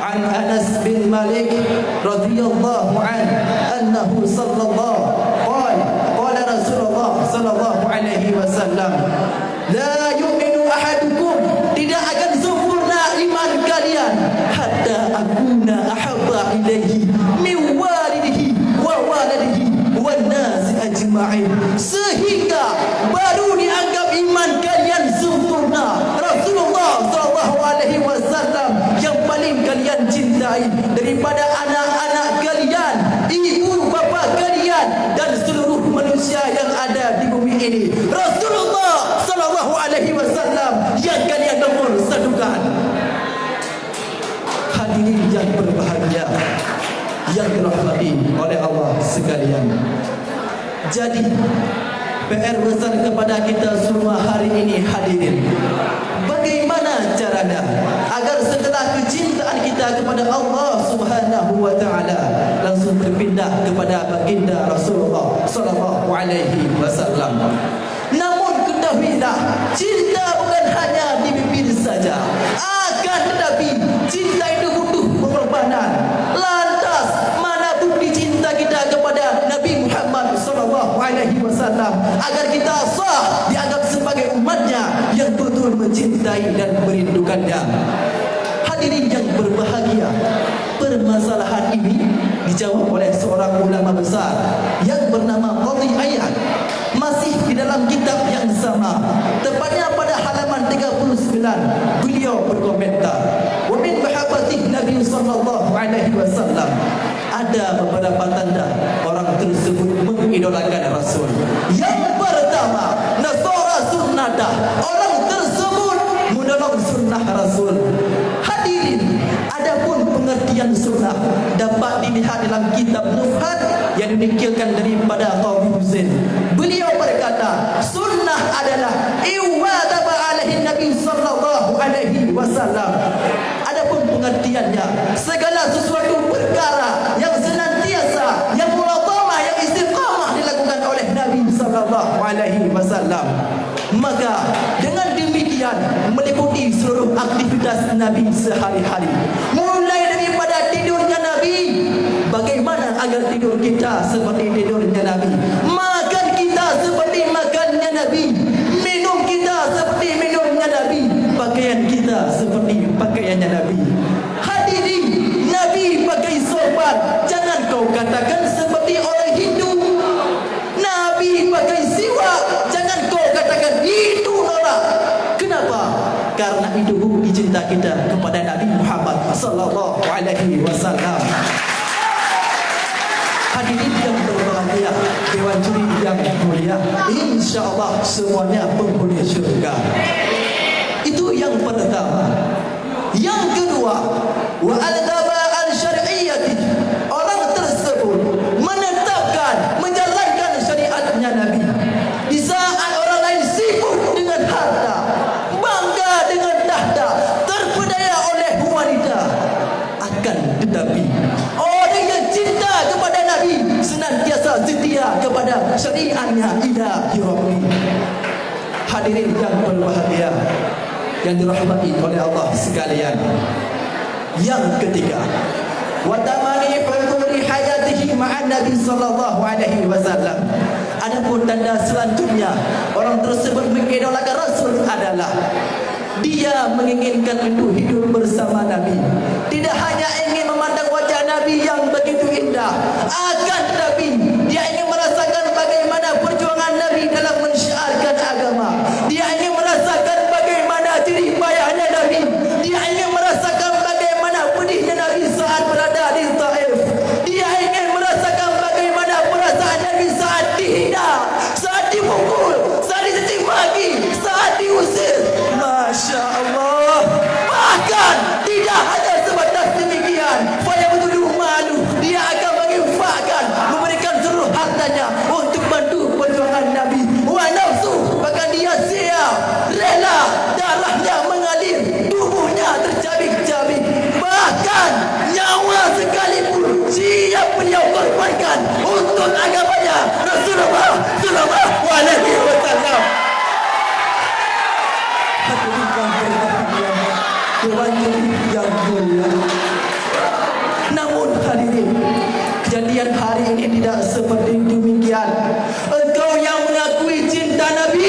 an Anas bin Malik radhiyallahu anhu sallallahu qala Rasulullah sallallahu alaihi wasallam, la yu'minu ahadukum, tidak akan sempurna iman kalian hatta akuna ahabba ilaihi min walidihi wa waladihi wan nas ajma'in, sehingga baru dianggap iman kalian sempurna. Rasulullah sallallahu alaihi wasallam yang paling kalian cintai daripada anak-anak kalian, ibu bapa kalian dan seluruh manusia yang ada di bumi ini. Rasulullah sallallahu alaihi wasallam yang kalian nomor sadukan. Hadirin yang berbahagia, yang dirahmati oleh Allah sekalian. Jadi PR besar kepada kita semua hari ini, hadirin, bagaimana caranya agar setelah kecintaan kita kepada Allah Subhanahu wa taala langsung berpindah kepada baginda Rasulullah sallallahu alaihi wasallam. Namun ketahuilah, cinta bukan hanya di bibir saja, akan tetapi cinta itu butuh pengorbanan. Lantas mana bukti cinta kita kepada Nabi Muhammad sallallahu alaihi wasallam agar kita sah dianggap sebagai umatnya yang betul mencintai dan merindukannya? Hadirin yang berbahagia, permasalahan ini dijawab oleh seorang ulama besar yang bernama Qadhi Iyad, masih di dalam kitab yang sama, tepatnya pada halaman 39. Beliau berkomentar, wa min mahabbatih Nabi sallallahu alaihi wasallam, ada beberapa tanda orang tersebut mengidolakan Rasul. Yang pertama, nasara sunnatah, orang tersebut menolong sunnah Rasul. Hadirin, adapun pengertian sunnah dapat dilihat dalam kitab Nufhat yang dinukilkan daripada Qadhi Husain. Beliau berkata, sunnah adalah iwadaba alaihi Nabi sallallahu alaihi wasallam. Adapun pengertiannya, segala sesuatu perkara yang senantiasa, yang muladhamah, yang istiqamah dilakukan oleh Nabi sallallahu alaihi wasallam. Maka dengan demikian meliputi seluruh aktivitas Nabi sehari-hari, mulai daripada tidurnya Nabi, bagaimana agar tidur kita seperti tidurnya Nabi, makan kita seperti makannya Nabi, minum kita seperti minumnya Nabi, pakaian kita seperti pakaiannya Nabi. Hadirin, Nabi pakai sorban, jangan kau katakan seperti orang Hindu. Nabi pakai siwak, jangan kau katakan itu norak. Kenapa? Karena itu bukti cinta kita kepada Nabi Muhammad sallallahu alaihi wasallam. Hadirin yang berbahagia, dewan juri yang mulia, insya-Allah semuanya penghuni syurga. yang pertama. Yang kedua, wa al-ghaba al-syar'iyyati, orang tersebut menetapkan, menjalankan syariatnya Nabi. Di saat orang lain sibuk dengan harta, bangga dengan tahta, terpedaya oleh wanita, akan tetapi orang yang cinta kepada Nabi senantiasa setia kepada syariatnya ilahi rabbi. Hadirin yang berbahagia yang dirahmati oleh Allah sekalian. Yang ketiga, wa tamani huduri hayatihi ma'an Nabi sallallahu alaihi wasallam. Adapun tanda selanjutnya orang tersebut mengidolakan Rasul adalah dia menginginkan untuk hidup bersama Nabi. Tidak hanya ingin memandang wajah Nabi yang begitu indah, akan tetapi dia ingin merasakan bagaimana perjuangan Nabi dalam mensyiarkan agama. Dia ingin merasakan bagaimana jerih payahnya Nabi. Dia ingin merasakan bagaimana pedihnya Nabi saat berada di Taif. Dia ingin merasakan bagaimana perasaan Nabi saat dihina, saat dipukul, saat dicaci maki, saat diusir. Masya Allah. Bahkan tidak hanya sebatas demikian, faya betul malu, dia akan menginfakkan, memberikan seluruh hartanya untuk bantu perjuangan Nabi. Wa nafsu, bahkan dia siap, rela, darahnya mengalir, tubuhnya tercabik-cabik, bahkan nyawa sekalipun siap beliau korbankan untuk agamanya Rasulullah sallallahu alaihi wasallam. Yang mulia. Namun hadirin, kejadian hari ini tidak seperti demikian. Engkau yang mengakui cinta Nabi,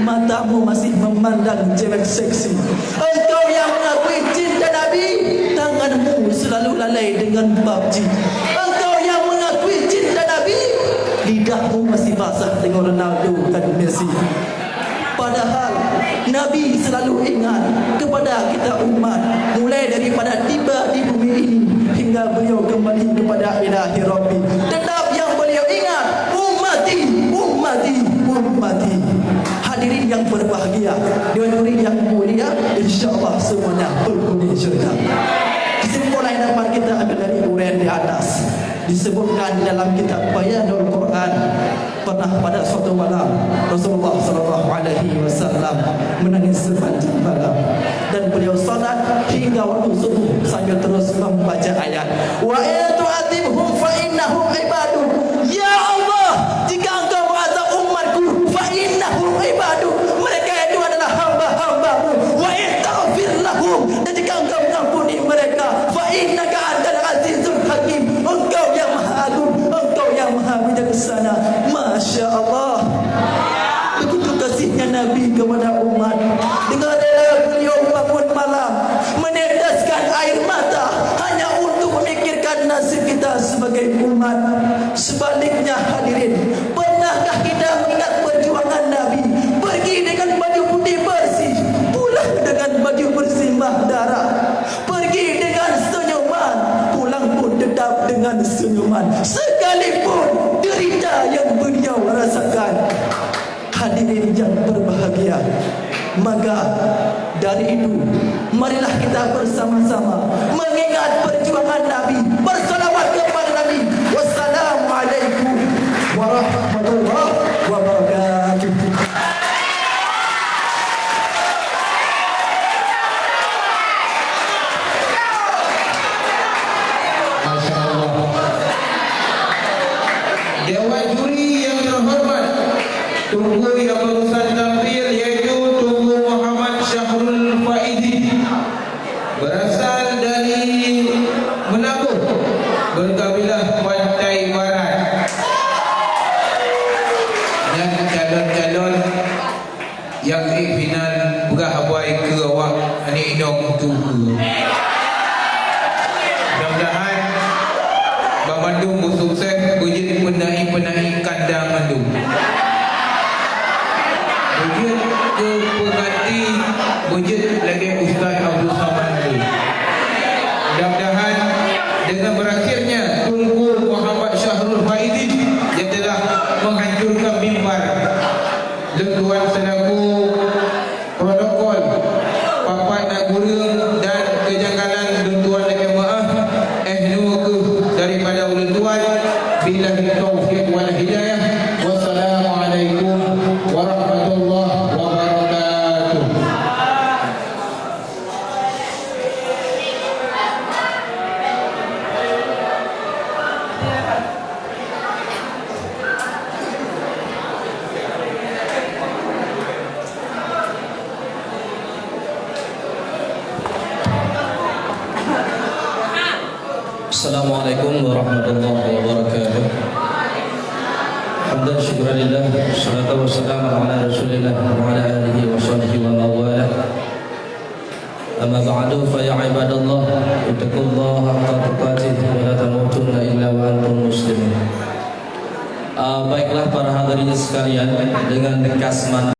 matamu masih memandang cewek seksi. Engkau yang mengakui cinta Nabi, tanganmu selalu lalai dengan PUBG. Engkau yang mengakui cinta Nabi, lidahmu masih basah dengan Ronaldo dan Messi. Padahal Nabi selalu ingat kepada kita umat, mulai daripada tiba di bumi ini hingga beliau kembali kepada ilahi Rabbi. Tetap yang beliau ingat, ummati, ummati, ummati. Hadirin yang berbahagia, Dewan Juri yang mulia, insyaAllah semuanya berhuni syurga. Kesimpulan yang dapat kita ambil dari uraian di atas, disebutkan di dalam kitab Bayanul Quran, pernah pada suatu malam Rasulullah sallallahu alaihi wasallam menangis sepanjang malam dan beliau salat hingga waktu subuh sambil terus membaca ayat wa atu'atibhum fa innahum ibadun. Ya Allah, jika engkau azab umatku, fa innahum ibadun, mereka itu adalah hamba-hambamu. Wa istaghfir lahum, dan jika engkau mengampuni mereka, fa innaka antal azizul hakim, engkau yang maha agung, engkau yang maha bijaksana. Masya Allah, begitu kasihnya Nabi kepada umat. Dengan rela beliau bangun malam, meneteskan air mata hanya untuk memikirkan nasib kita sebagai umat. Sebaliknya hadirin, pernahkah kita mengingat perjuangan Nabi? Pergi dengan baju putih bersih, pulang dengan baju bersimbah darah. Pergi dengan senyuman, pulang pun tetap dengan senyuman, sekalipun derita yang beliau rasakan. Hadirin yang berbahagia, maka dari itu marilah kita bersama-sama mengingat perjuangan Nabi, bersalawat kepada Nabi. Wassalamualaikum warahmatullahi wabarakatuh. Masya Allah. Dewan Juri yang terhormat, tunggu yang barusan tampil yaitu Tunggu Muhammad Syahrul Faidi, berasal dari Menabur, berkabilah Pantai Barat, dan calon-calon yang final berhabai ke awak Anik Inong tunggu. Mudah-mudahan Bang Bandung bersukses berjit penai-penai kandang Bandung. Berjit ke pengganti berjit lagi Ustaz Abdul Samad itu. Mudah-mudahan dengan berakhirnya Tunggu Muhammad Syahrul Faidi yang telah menghancurkan mimbar Lengkuan selaku protokol Assalamualaikum warahmatullahi wabarakatuh. Hamdan syukran lillah, salatu wassalamu ala rasulillah wa ala alihi wa sahbihi wa mawala. Amma ba'du fa ya ibadallah, ittaqullaha haqqa tuqatih wa la tamutunna illa wa antum muslimun. Baiklah para hadirin sekalian, dengan kasman